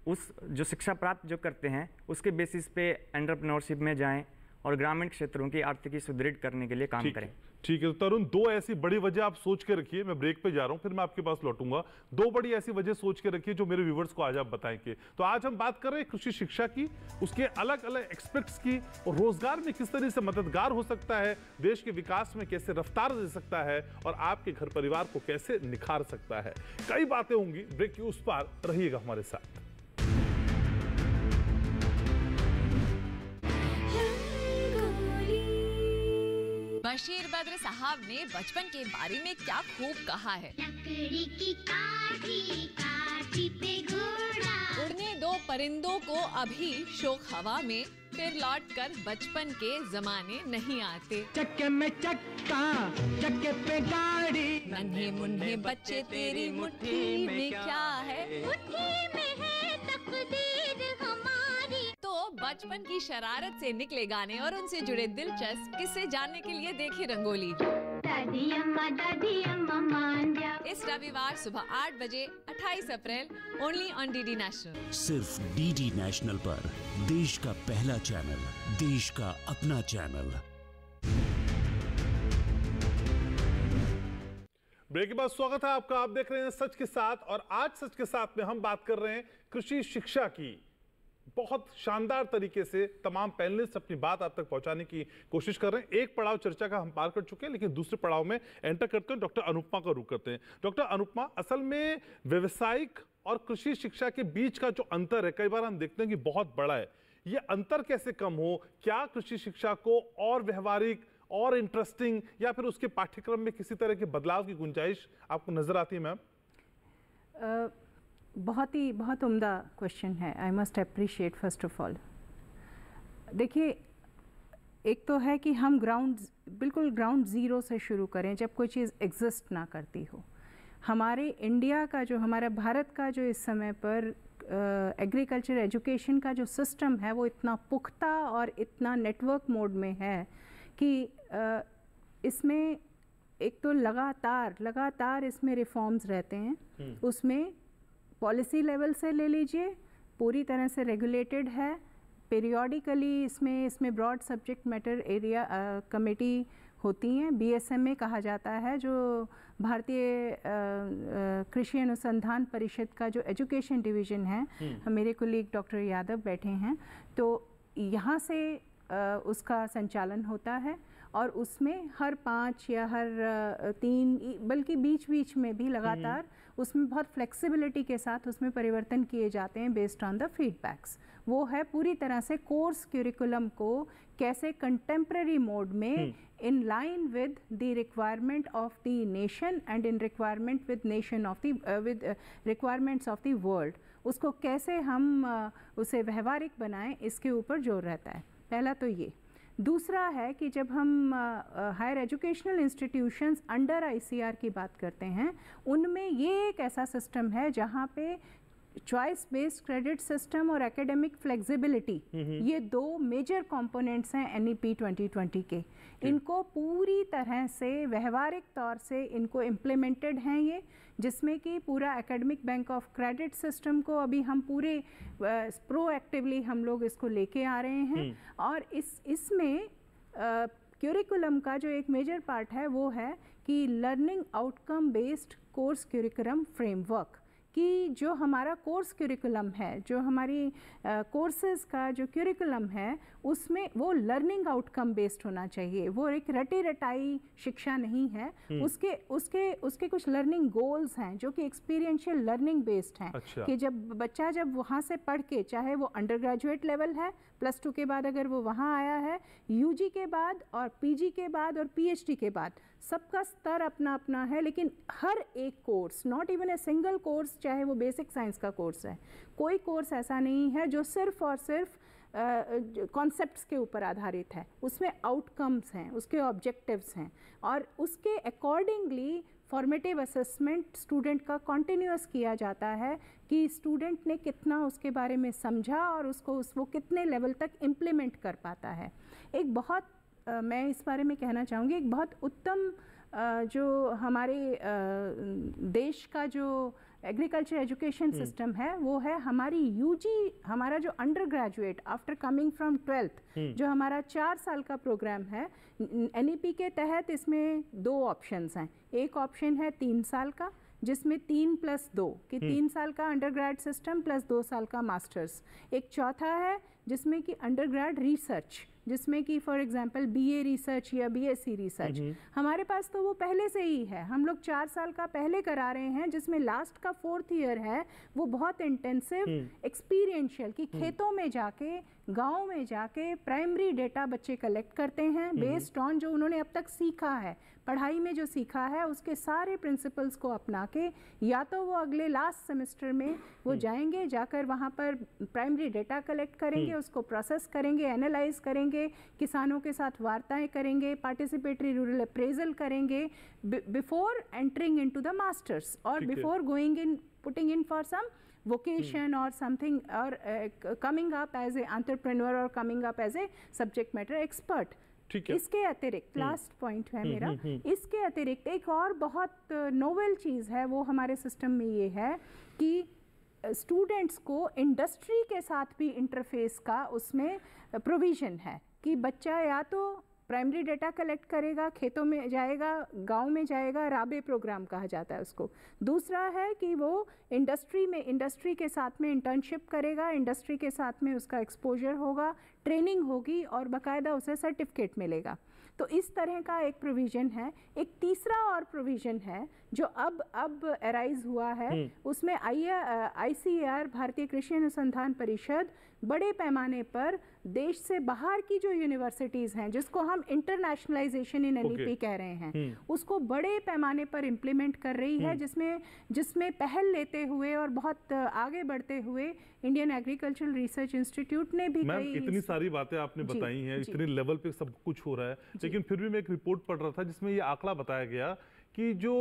उस जो शिक्षा प्राप्त जो करते हैं उसके बेसिस पे एंटरप्रेन्योरशिप में जाएं और ग्रामीण क्षेत्रों की आर्थिकी सुदृढ़ करने के लिए काम करें। ठीक है, तो तरुण, दो ऐसी बड़ी वजह आप सोच के रखिए, मैं ब्रेक पे जा रहा हूं, फिर मैं आपके पास लौटूंगा। दो बड़ी ऐसी वजह सोच के रखिए जो मेरे व्यूवर्स को आज आप बताएंगे। तो आज हम बात कर रहे हैं कृषि शिक्षा की, उसके अलग अलग एक्सपेक्ट्स की, और रोजगार में किस तरह से मददगार हो सकता है, देश के विकास में कैसे रफ्तार दे सकता है, और आपके घर परिवार को कैसे निखार सकता है। कई बातें होंगी, ब्रेक की उस पार रहिएगा हमारे साथ। बशीर बद्र साहब ने बचपन के बारे में क्या खूब कहा है। लकड़ी की काठी काठी पे घोड़ा, उड़ने दो परिंदों को अभी शोक हवा में, फिर लौट कर बचपन के जमाने नहीं आते। चक्के में चक्का, चक्के पे गाड़ी, नन्हे मुन्ने बच्चे तेरी मुट्ठी में क्या है, मुट्ठी में है तकदीर हमारी। तो बचपन की शरारत से निकले गाने और उनसे जुड़े दिलचस्प किस्से जानने के लिए देखें रंगोली। दादी अम्मा मान जा। इस रविवार सुबह 8 बजे 28 अप्रैल ओनली ऑन डीडी नेशनल। सिर्फ डीडी नेशनल पर, देश का पहला चैनल, देश का अपना चैनल। ब्रेक के बाद स्वागत है आपका, आप देख रहे हैं सच के साथ, और आज सच के साथ में हम बात कर रहे हैं कृषि शिक्षा की। बहुत शानदार तरीके से तमाम पैनलिस्ट अपनी बात आप तक पहुंचाने की कोशिश कर रहे हैं। एक पड़ाव चर्चा का हम पार कर चुके हैं, लेकिन दूसरे पड़ाव में एंटर करते हैं, डॉक्टर अनुपमा का रुख करते हैं। डॉक्टर अनुपमा, असल में व्यवसायिक और कृषि शिक्षा के बीच का जो अंतर है, कई बार हम देखते हैं कि बहुत बड़ा है। ये अंतर कैसे कम हो? क्या कृषि शिक्षा को और व्यवहारिक और इंटरेस्टिंग, या फिर उसके पाठ्यक्रम में किसी तरह के बदलाव की गुंजाइश आपको नजर आती है मैम? बहुत उम्दा क्वेश्चन है। I must appreciate first of all. देखिए, एक तो है कि हम बिल्कुल ग्राउंड ज़ीरो से शुरू करें जब कोई चीज़ एग्जिस्ट ना करती हो। हमारे इंडिया का जो, हमारा भारत का जो इस समय पर एग्रीकल्चर एजुकेशन का जो सिस्टम है वो इतना पुख्ता और इतना नेटवर्क मोड में है कि इसमें एक तो लगातार इसमें रिफॉर्म्स रहते हैं। उसमें पॉलिसी लेवल से ले लीजिए, पूरी तरह से रेगुलेटेड है। पीरियोडिकली इसमें broad subject matter area committee होती हैं, BSMA कहा जाता है, जो भारतीय कृषि अनुसंधान परिषद का जो एजुकेशन डिवीज़न है। मेरे कोलीग डॉक्टर यादव बैठे हैं, तो यहाँ से उसका संचालन होता है, और उसमें हर 5 या हर 3, बल्कि बीच में भी लगातार उसमें बहुत फ्लेक्सिबिलिटी के साथ उसमें परिवर्तन किए जाते हैं बेस्ड ऑन द फीडबैक्स। वो है पूरी तरह से कोर्स क्यूरिकुलम को कैसे कंटेम्प्रेरी मोड में in line with the requirement of the nation and in requirement with requirements of the world, उसको कैसे हम उसे व्यवहारिक बनाएं, इसके ऊपर जोर रहता है। पहला तो ये। दूसरा है कि जब हम higher educational institutions under ICR की बात करते हैं, उनमें ये एक ऐसा सिस्टम है जहाँ पे चॉइस बेस्ड क्रेडिट सिस्टम और एकेडमिक फ्लेक्सिबिलिटी, ये दो मेजर कंपोनेंट्स हैं NEP 2020 के। इनको पूरी तरह से व्यवहारिक तौर से इनको इम्प्लीमेंटेड हैं ये, जिसमें कि पूरा academic bank of credit system को अभी हम पूरे प्रोएक्टिवली हम लोग इसको लेके आ रहे हैं। और इसमें क्यूरिकुलम का जो एक मेजर पार्ट है वो है कि learning outcome based course curriculum framework, कि जो हमारा कोर्स क्यूरिकुलम है, जो हमारी कोर्सेज का जो क्यूरिकुलम है, उसमें वो लर्निंग आउटकम बेस्ड होना चाहिए। वो एक रटी रटाई शिक्षा नहीं है। उसके उसके उसके कुछ लर्निंग गोल्स हैं जो कि एक्सपीरियंशियल लर्निंग बेस्ड हैं। अच्छा। कि बच्चा जब वहाँ से पढ़ के, चाहे वो अंडर ग्रेजुएट लेवल है, +2 के बाद अगर वो वहाँ आया है, UG के बाद और PG के बाद और PhD के बाद, सबका स्तर अपना अपना है। लेकिन हर एक course, not even a single course, चाहे वो बेसिक साइंस का कोर्स है, कोई कोर्स ऐसा नहीं है जो सिर्फ और सिर्फ कॉन्सेप्ट्स के ऊपर आधारित है। उसमें आउटकम्स हैं, उसके ऑब्जेक्टिव्स हैं, और उसके अकॉर्डिंगली फॉर्मेटिव असेसमेंट स्टूडेंट का कॉन्टिन्यूअस किया जाता है कि स्टूडेंट ने कितना उसके बारे में समझा और उसको वो कितने लेवल तक इम्प्लीमेंट कर पाता है। एक बहुत मैं इस बारे में कहना चाहूँगी, एक बहुत उत्तम जो हमारे देश का जो एग्रीकल्चर एजुकेशन सिस्टम है वो है हमारी UG, हमारा जो under graduate after coming from 12th, जो हमारा 4 साल का प्रोग्राम है NEP के तहत, इसमें 2 ऑप्शंस हैं। एक ऑप्शन है 3 साल का, जिसमें 3 + 2 कि 3 साल का अंडरग्रेड सिस्टम + 2 साल का मास्टर्स। एक चौथा है जिसमें कि अंडरग्रेड रिसर्च, जिसमें कि फॉर एग्जांपल BA रिसर्च या BSc रिसर्च। हमारे पास तो वो पहले से ही है, हम लोग 4 साल का पहले करा रहे हैं, जिसमें लास्ट का 4th ईयर है वो बहुत इंटेंसिव एक्सपीरियंशियल, कि खेतों में जाके, गाँव में जाके प्राइमरी डेटा बच्चे कलेक्ट करते हैं बेस्ड ऑन जो उन्होंने अब तक सीखा है, पढ़ाई में जो सीखा है उसके सारे प्रिंसिपल्स को अपना के, या तो वो अगले लास्ट सेमेस्टर में वो जाएंगे, जाकर वहाँ पर प्राइमरी डेटा कलेक्ट करेंगे, उसको प्रोसेस करेंगे, एनालाइज करेंगे, किसानों के साथ वार्ताएं करेंगे, पार्टिसिपेटरी रूरल अप्रेजल करेंगे before entering into the masters और before going in putting in for some vocation or something, or coming up as a entrepreneur or coming up as a subject matter expert. इसके अतिरिक्त last point है मेरा, इसके अतिरिक्त एक और बहुत नोवेल चीज़ है वो हमारे सिस्टम में ये है कि स्टूडेंट्स को इंडस्ट्री के साथ भी इंटरफेस का उसमें प्रोविज़न है कि बच्चा या तो प्राइमरी डेटा कलेक्ट करेगा, खेतों में जाएगा, गांव में जाएगा, राबे प्रोग्राम कहा जाता है उसको। दूसरा है कि वो इंडस्ट्री के साथ में इंटर्नशिप करेगा, इंडस्ट्री के साथ में उसका एक्सपोजर होगा, ट्रेनिंग होगी और बाकायदा उसे सर्टिफिकेट मिलेगा। तो इस तरह का एक प्रोविज़न है। एक तीसरा और प्रोविज़न है जो अब अराइज हुआ है, उसमें ICAR भारतीय कृषि अनुसंधान परिषद बड़े पैमाने पर देश से बाहर की जो यूनिवर्सिटीज़ हैं, जिसको हम इंटरनेशनलाइजेशन इन NEP कह रहे हैं, उसको बड़े पैमाने पर इम्प्लीमेंट कर रही है, जिसमें पहल लेते हुए और बहुत आगे बढ़ते हुए इंडियन एग्रीकल्चरल रिसर्च इंस्टीट्यूट ने भी कई इतनी सारी बातें आपने बताई हैं, इतने लेवल पे सब कुछ हो रहा है, लेकिन फिर भी मैं एक रिपोर्ट पढ़ रहा था जिसमें ये आंकड़ा बताया गया कि जो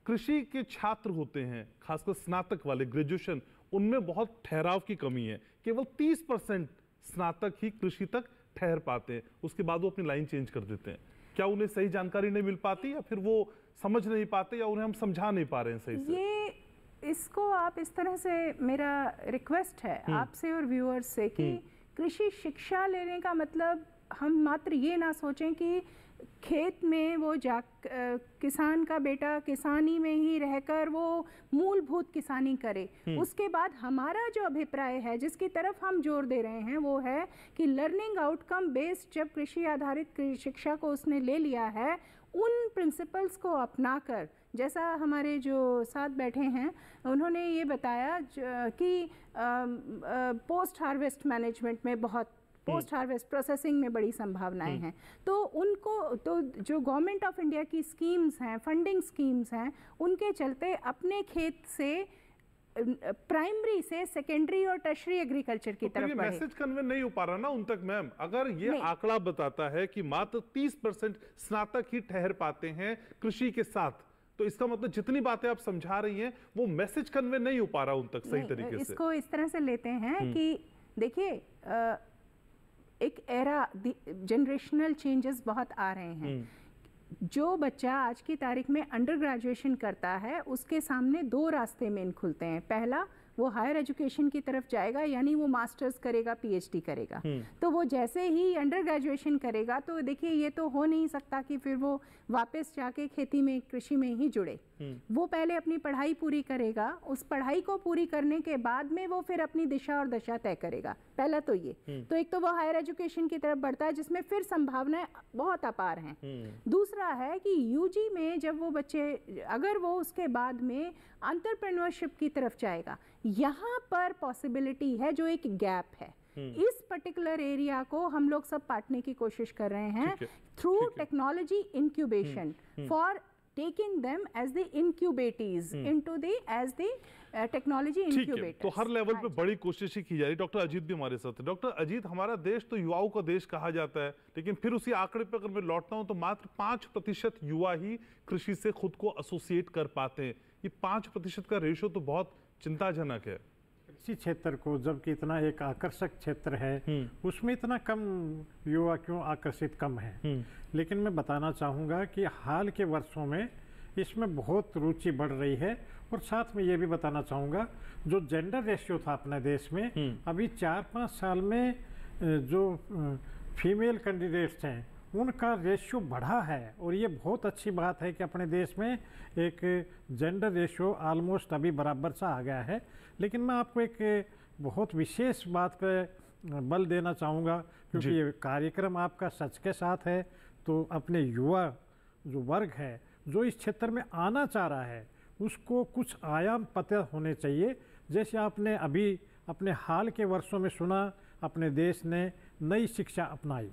कृषि के छात्र होते हैं, खासकर स्नातक वाले, ग्रेजुएशन, उनमें बहुत ठहराव की कमी है। केवल 30% स्नातक ही कृषि तक ठहर पाते हैं, उसके बाद वो अपनी लाइन चेंज कर देते हैं। क्या उन्हें सही जानकारी नहीं मिल पाती, या फिर वो समझ नहीं पाते, या उन्हें हम समझा नहीं पा रहे हैं सही से? इसको आप इस तरह से, मेरा रिक्वेस्ट है आपसे और व्यूअर्स से कि कृषि शिक्षा लेने का मतलब हम मात्र ये ना सोचें कि खेत में वो किसान का बेटा किसानी में ही रहकर वो मूलभूत किसानी करे। उसके बाद हमारा जो अभिप्राय है, जिसकी तरफ हम जोर दे रहे हैं, वो है कि लर्निंग आउटकम बेस्ड जब कृषि आधारित शिक्षा को उसने ले लिया है, उन प्रिंसिपल्स को अपनाकर, जैसा हमारे जो साथ बैठे हैं उन्होंने ये बताया कि पोस्ट हार्वेस्ट मैनेजमेंट में बहुत, पोस्ट हार्वेस्ट प्रोसेसिंग में बड़ी संभावनाएं हैं। तो उनको, तो जो गवर्नमेंट ऑफ इंडिया की स्कीम्स हैं, फंडिंग स्कीम्स हैं, उनके चलते अपने खेत से प्राइमरी से सेकेंडरी और टर्शरी एग्रीकल्चर की तरफ बढ़े। मैसेज कन्वे नहीं हो पा रहा ना उन तक मैम। अगर ये आंकड़ा बताता है कि मात्र 30% स्नातक ही ठहर पाते हैं कृषि के साथ, तो इसका मतलब जितनी बातें आप समझा रही हैं वो मैसेज कन्वे नहीं हो पा रहा उन तक सही तरीके से। इसको इस तरह से लेते हैं कि देखिए एक एरा जनरेशनल चेंजेस बहुत आ रहे हैं। जो बच्चा आज की तारीख में अंडर ग्रेजुएशन करता है उसके सामने दो रास्ते मेन खुलते हैं। पहला, वो हायर एजुकेशन की तरफ जाएगा, यानी वो मास्टर्स करेगा, पीएचडी करेगा। तो वो जैसे ही अंडर ग्रेजुएशन करेगा तो देखिए ये तो हो नहीं सकता कि फिर वो वापस जाके खेती में, कृषि में ही जुड़े। वो पहले अपनी पढ़ाई पूरी करेगा, उस पढ़ाई को पूरी करने के बाद में वो फिर अपनी दिशा और दशा तय करेगा। पहला तो ये, तो एक तो वो हायर एजुकेशन की तरफ बढ़ता है जिसमें फिर संभावनाएं बहुत अपार हैं। दूसरा है कि यूजी में जब वो बच्चे, अगर वो उसके बाद में एंटरप्रेन्योरशिप की तरफ जाएगा, यहाँ पर पॉसिबिलिटी है जो एक गैप है। इस पर्टिकुलर एरिया को हम लोग सब पाटने की कोशिश कर रहे हैं through technology incubation for taking them as the incubatees into the as the technology incubators। तो हर लेवल पे बड़ी कोशिश ही की जा रही है। डॉक्टर अजीत भी हमारे साथ है। डॉक्टर अजीत, हमारा देश तो युवाओं का देश कहा जाता है, लेकिन फिर उसी आंकड़े पे अगर मैं लौटता हूं तो मात्र 5% युवा ही कृषि से खुद को एसोसिएट कर पाते हैं। ये 5% का रेशो तो बहुत चिंताजनक है। कृषि क्षेत्र को, जबकि इतना एक आकर्षक क्षेत्र है, उसमें इतना कम युवा क्यों आकर्षित कम है। लेकिन मैं बताना चाहूँगा कि हाल के वर्षों में इसमें बहुत रुचि बढ़ रही है। और साथ में ये भी बताना चाहूँगा, जो जेंडर रेशियो था अपने देश में, अभी 4-5 साल में जो फीमेल कैंडिडेट्स हैं उनका रेशियो बढ़ा है। और ये बहुत अच्छी बात है कि अपने देश में एक जेंडर रेशियो ऑलमोस्ट अभी बराबर सा आ गया है। लेकिन मैं आपको एक बहुत विशेष बात पर बल देना चाहूँगा, क्योंकि ये कार्यक्रम आपका सच के साथ है। तो अपने युवा जो वर्ग है जो इस क्षेत्र में आना चाह रहा है उसको कुछ आयाम पता होने चाहिए। जैसे आपने अभी अपने हाल के वर्षों में सुना, अपने देश ने नई शिक्षा अपनाई।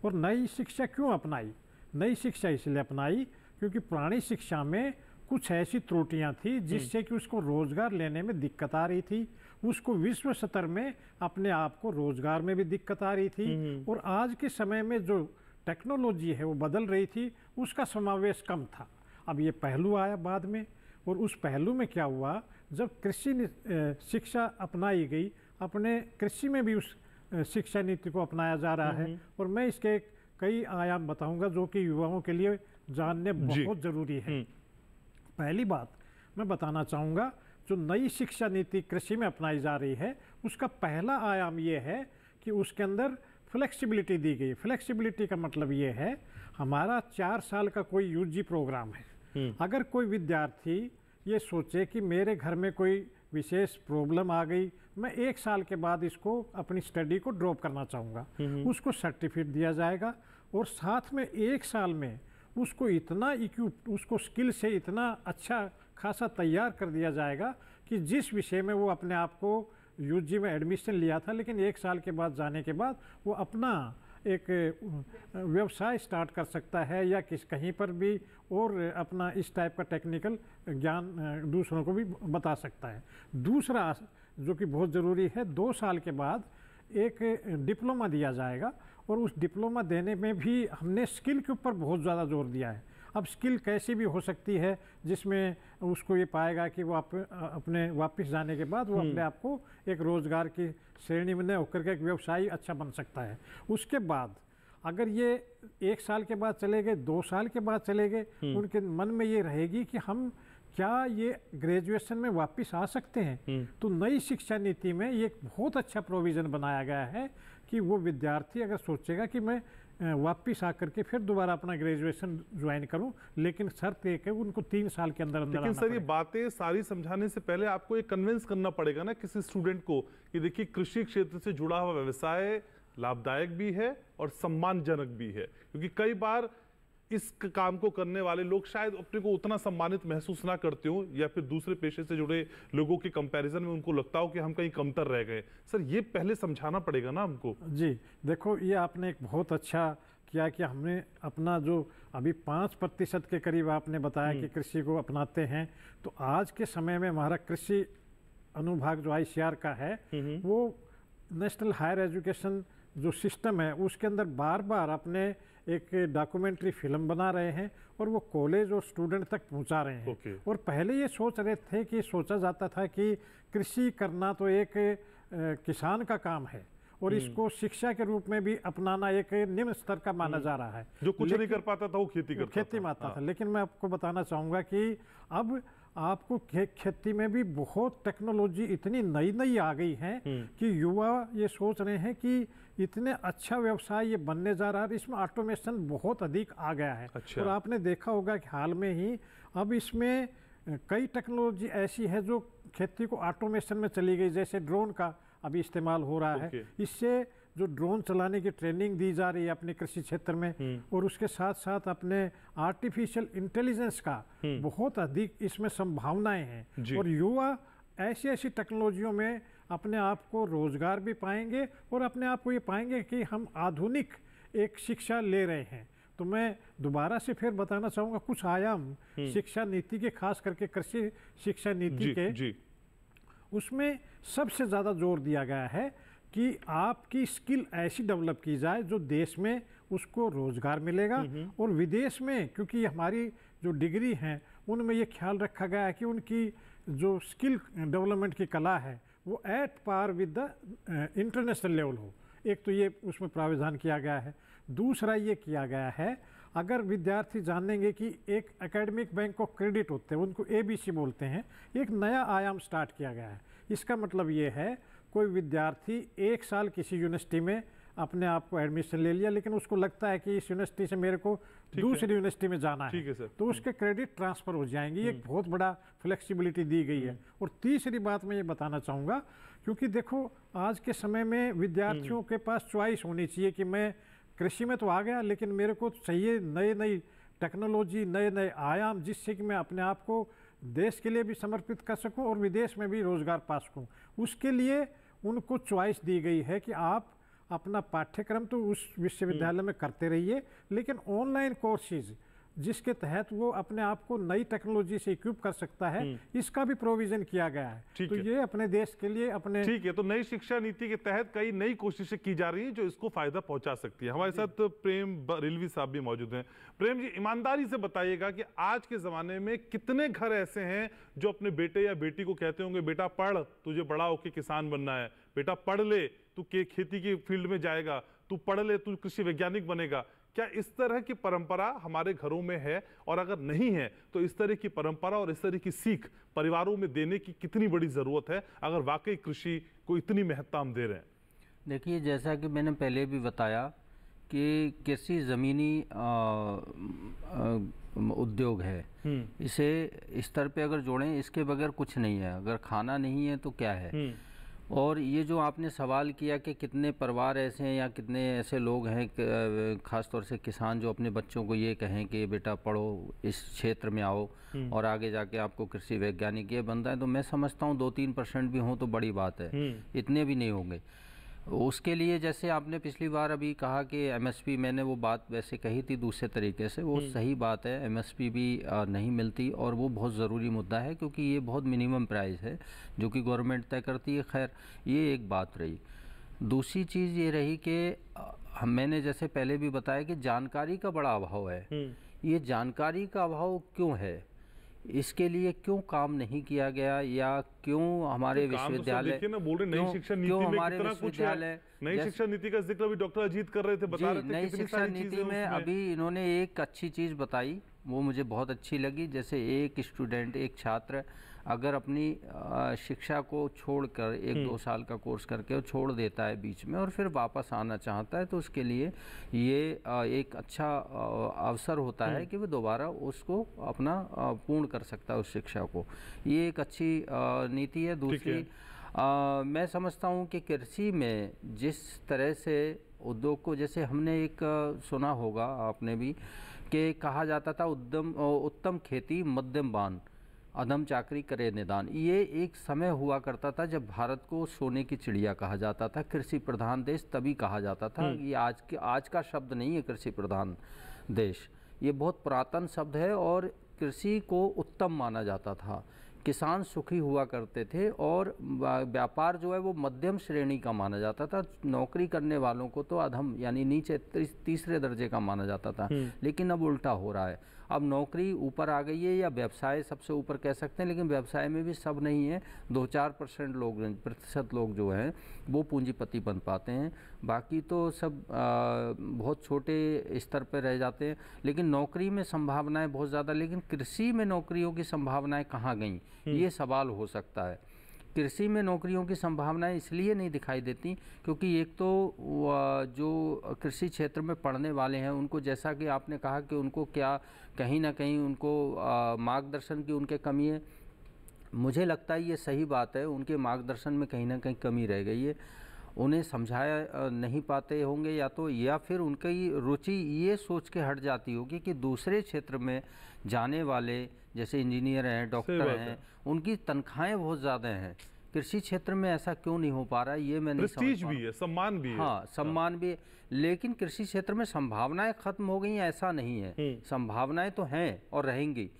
और नई शिक्षा क्यों अपनाई? नई शिक्षा इसलिए अपनाई क्योंकि पुरानी शिक्षा में कुछ ऐसी त्रुटियां थी जिससे कि उसको रोजगार लेने में दिक्कत आ रही थी, उसको विश्व स्तर में अपने आप को रोजगार में भी दिक्कत आ रही थी। और आज के समय में जो टेक्नोलॉजी है वो बदल रही थी, उसका समावेश कम था। अब ये पहलू आया बाद में, और उस पहलू में क्या हुआ, जब कृषि शिक्षा अपनाई गई, अपने कृषि में भी उस शिक्षा नीति को अपनाया जा रहा है। और मैं इसके कई आयाम बताऊंगा जो कि युवाओं के लिए जानने बहुत ज़रूरी है। पहली बात मैं बताना चाहूँगा, जो नई शिक्षा नीति कृषि में अपनाई जा रही है उसका पहला आयाम ये है कि उसके अंदर फ्लेक्सिबिलिटी दी गई। फ्लेक्सिबिलिटी का मतलब ये है, हमारा 4 साल का कोई यूजी प्रोग्राम है। अगर कोई विद्यार्थी ये सोचे कि मेरे घर में कोई विशेष प्रॉब्लम आ गई, मैं 1 साल के बाद इसको अपनी स्टडी को ड्रॉप करना चाहूँगा, उसको सर्टिफिकेट दिया जाएगा। और साथ में 1 साल में उसको इतना इक्विप, उसको स्किल से इतना अच्छा खासा तैयार कर दिया जाएगा कि जिस विषय में वो अपने आप को यूजी में एडमिशन लिया था, लेकिन 1 साल के बाद जाने के बाद वो अपना एक व्यवसाय स्टार्ट कर सकता है या कहीं पर भी और अपना इस टाइप का टेक्निकल ज्ञान दूसरों को भी बता सकता है। दूसरा जो कि बहुत ज़रूरी है, 2 साल के बाद एक डिप्लोमा दिया जाएगा। और उस डिप्लोमा देने में भी हमने स्किल के ऊपर बहुत ज़्यादा जोर दिया है। अब स्किल कैसी भी हो सकती है जिसमें उसको ये पाएगा कि वो अपने वापस जाने के बाद वो अपने आप को एक रोज़गार की श्रेणी में होकर के एक व्यवसायी अच्छा बन सकता है। उसके बाद अगर ये 1 साल के बाद चले गए, 2 साल के बाद चले गए, उनके मन में ये रहेगी कि हम क्या ये ग्रेजुएशन में वापस आ सकते हैं। तो नई शिक्षा नीति में ये एक बहुत अच्छा प्रोविज़न बनाया गया है कि वो विद्यार्थी अगर सोचेगा कि मैं वापस आकर के फिर दोबारा अपना ग्रेजुएशन ज्वाइन करूं, लेकिन शर्त एक है उनको 3 साल के अंदर अंदर। लेकिन सर ये बातें सारी समझाने से पहले आपको ये कन्विंस करना पड़ेगा ना किसी स्टूडेंट को कि देखिए कृषि क्षेत्र से जुड़ा हुआ व्यवसाय लाभदायक भी है और सम्मानजनक भी है। क्योंकि कई बार इस काम को करने वाले लोग शायद अपने को उतना सम्मानित महसूस ना करते हो, या फिर दूसरे पेशे से जुड़े लोगों के कंपैरिजन में उनको लगता हो कि हम कहीं कमतर रह गए। सर ये पहले समझाना पड़ेगा ना हमको। जी देखो, ये आपने एक बहुत अच्छा किया कि हमने अपना जो अभी 5% के करीब आपने बताया कि कृषि को अपनाते हैं। तो आज के समय में हमारा कृषि अनुभाग जो ICAR का है वो नेशनल हायर एजुकेशन जो सिस्टम है उसके अंदर बार बार अपने एक डॉक्यूमेंट्री फिल्म बना रहे हैं और वो कॉलेज और स्टूडेंट तक पहुंचा रहे हैं। और पहले ये सोच रहे थे कि सोचा जाता था कि कृषि करना तो एक किसान का काम है और इसको शिक्षा के रूप में भी अपनाना एक निम्न स्तर का माना जा रहा है। जो कुछ नहीं कर पाता था वो खेती में आता था। लेकिन मैं आपको बताना चाहूँगा कि अब आपको खेती में भी बहुत टेक्नोलॉजी इतनी नई नई आ गई है कि युवा ये सोच रहे हैं कि इतने अच्छा व्यवसाय ये बनने जा रहा है, इसमें ऑटोमेशन बहुत अधिक आ गया है। अच्छा। और आपने देखा होगा कि हाल में ही अब इसमें कई टेक्नोलॉजी ऐसी है जो खेती को ऑटोमेशन में चली गई, जैसे ड्रोन का अभी इस्तेमाल हो रहा है। इससे जो ड्रोन चलाने की ट्रेनिंग दी जा रही है अपने कृषि क्षेत्र में, और उसके साथ साथ अपने आर्टिफिशियल इंटेलिजेंस का बहुत अधिक इसमें संभावनाएं हैं। और युवा ऐसी ऐसी टेक्नोलॉजियों में अपने आप को रोजगार भी पाएंगे और अपने आप को ये पाएंगे कि हम आधुनिक एक शिक्षा ले रहे हैं। तो मैं दोबारा से फिर बताना चाहूँगा कुछ आयाम शिक्षा नीति के, खास करके कृषि शिक्षा नीति के, उसमें सबसे ज़्यादा जोर दिया गया है कि आपकी स्किल ऐसी डेवलप की जाए जो देश में उसको रोजगार मिलेगा, और विदेश में क्योंकि हमारी जो डिग्री हैं उनमें ये ख्याल रखा गया है कि उनकी जो स्किल डेवलपमेंट की कला है वो at par with the international level हो। एक तो ये उसमें प्रावधान किया गया है। दूसरा ये किया गया है, अगर विद्यार्थी जानेंगे कि एक एकेडमिक बैंक ऑफ क्रेडिट होते हैं, उनको ABC बोलते हैं, एक नया आयाम स्टार्ट किया गया है। इसका मतलब ये है कोई विद्यार्थी 1 साल किसी यूनिवर्सिटी में अपने आप को एडमिशन ले लिया, लेकिन उसको लगता है कि इस यूनिवर्सिटी से मेरे को दूसरी यूनिवर्सिटी में जाना है, तो उसके क्रेडिट ट्रांसफ़र हो जाएंगे। ये एक बहुत बड़ा फ्लेक्सिबिलिटी दी गई है। और तीसरी बात मैं ये बताना चाहूँगा, क्योंकि देखो आज के समय में विद्यार्थियों के पास चॉइस होनी चाहिए कि मैं कृषि में तो आ गया लेकिन मेरे को चाहिए नई नई टेक्नोलॉजी, नए नए आयाम, जिससे कि मैं अपने आप को देश के लिए भी समर्पित कर सकूं और विदेश में भी रोजगार पा सकूं। उसके लिए उनको चॉइस दी गई है कि आप अपना पाठ्यक्रम तो उस विश्वविद्यालय में करते रहिए, लेकिन ऑनलाइन कोर्सेज जिसके तहत वो अपने आप को नई टेक्नोलॉजी से इक्विप कर सकता है, इसका भी प्रोविजन किया गया है। तो ये अपने देश के लिए अपने ठीक है। तो नई शिक्षा नीति के तहत कई नई कोशिशें की जा रही हैं जो इसको फायदा पहुंचा सकती है। हमारे साथ प्रेम रिलवी साहब भी मौजूद हैं। प्रेम जी, ईमानदारी से बताइएगा कि आज के जमाने में कितने घर ऐसे हैं जो अपने बेटे या बेटी को कहते होंगे बेटा पढ़, तुझे बड़ा होके किसान बनना है, बेटा पढ़ ले तू खेती की फील्ड में जाएगा, तू पढ़ ले तू कृषि वैज्ञानिक बनेगा। क्या इस तरह की परंपरा हमारे घरों में है? और अगर नहीं है तो इस तरह की परंपरा और इस तरह की सीख परिवारों में देने की कितनी बड़ी जरूरत है अगर वाकई कृषि को इतनी महत्ता हम दे रहे हैं? देखिए, जैसा कि मैंने पहले भी बताया कि कृषि ज़मीनी उद्योग है। इसे इस स्तर पे अगर जोड़ें, इसके बगैर कुछ नहीं है। अगर खाना नहीं है तो क्या है? और ये जो आपने सवाल किया कि कितने परिवार ऐसे हैं या कितने ऐसे लोग हैं, ख़ास तौर से किसान, जो अपने बच्चों को ये कहें कि बेटा पढ़ो, इस क्षेत्र में आओ और आगे जाके आपको कृषि वैज्ञानिक ये बनता है, तो मैं समझता हूँ 2-3% भी हों तो बड़ी बात है। इतने भी नहीं होंगे। उसके लिए जैसे आपने पिछली बार अभी कहा कि MSP, मैंने वो बात वैसे कही थी दूसरे तरीके से, वो सही बात है। MSP भी नहीं मिलती और वो बहुत ज़रूरी मुद्दा है, क्योंकि ये बहुत मिनिमम प्राइस है जो कि गवर्नमेंट तय करती है। खैर, ये एक बात रही। दूसरी चीज़ ये रही कि मैंने जैसे पहले भी बताया कि जानकारी का बड़ा अभाव है। ये जानकारी का अभाव क्यों है, इसके लिए क्यों काम नहीं किया गया, या क्यों हमारे विश्वविद्यालय, नई शिक्षा नीति का जिक्र भी डॉक्टर अजीत कर रहे थे, बता रहे थे नई शिक्षा नीति में अभी इन्होंने एक अच्छी चीज़ बताई, वो मुझे बहुत अच्छी लगी। जैसे एक स्टूडेंट, एक छात्र अगर अपनी शिक्षा को छोड़कर 1-2 साल का कोर्स करके वो छोड़ देता है बीच में और फिर वापस आना चाहता है, तो उसके लिए ये एक अच्छा अवसर होता है कि वो दोबारा उसको अपना पूर्ण कर सकता है उस शिक्षा को। ये एक अच्छी नीति है। दूसरी, मैं समझता हूँ कि कृषि में जिस तरह से उद्योग को, जैसे हमने एक सुना होगा आपने भी कि कहा जाता था उत्तम खेती मध्यम बान, अधम चाकरी करे निदान। ये एक समय हुआ करता था जब भारत को सोने की चिड़िया कहा जाता था, कृषि प्रधान देश तभी कहा जाता था। ये आज का शब्द नहीं है कृषि प्रधान देश, ये बहुत पुरातन शब्द है। और कृषि को उत्तम माना जाता था किसान सुखी हुआ करते थे और व्यापार जो है वो मध्यम श्रेणी का माना जाता था। नौकरी करने वालों को तो अधम यानी नीचे तीसरे दर्जे का माना जाता था। लेकिन अब उल्टा हो रहा है, अब नौकरी ऊपर आ गई है या व्यवसाय सबसे ऊपर कह सकते हैं, लेकिन व्यवसाय में भी सब नहीं है। 2-4% प्रतिशत लोग जो हैं वो पूंजीपति बन पाते हैं, बाकी तो सब बहुत छोटे स्तर पर रह जाते हैं। लेकिन नौकरी में संभावनाएं बहुत ज़्यादा, लेकिन कृषि में नौकरियों की संभावनाएं कहाँ गईं, ये सवाल हो सकता है। कृषि में नौकरियों की संभावनाएं इसलिए नहीं दिखाई देती क्योंकि एक तो जो कृषि क्षेत्र में पढ़ने वाले हैं उनको, जैसा कि आपने कहा कि उनको क्या कहीं ना कहीं उनको मार्गदर्शन की उनके कमी है। मुझे लगता है ये सही बात है, उनके मार्गदर्शन में कहीं ना कहीं कमी रह गई है, उन्हें समझाया नहीं पाते होंगे या फिर उनकी रुचि ये सोच के हट जाती होगी कि दूसरे क्षेत्र में जाने वाले जैसे इंजीनियर हैं, डॉक्टर हैं, उनकी तनख्वाहें बहुत ज़्यादा हैं। कृषि क्षेत्र में ऐसा क्यों नहीं हो पा रहा है ये मैं नहीं समझ पा रहा। प्रेस्टीज भी है, सम्मान भी है। हाँ, सम्मान भी है, लेकिन कृषि क्षेत्र में संभावनाएं खत्म हो गई हैं ऐसा नहीं है। संभावनाएं तो हैं और रहेंगी।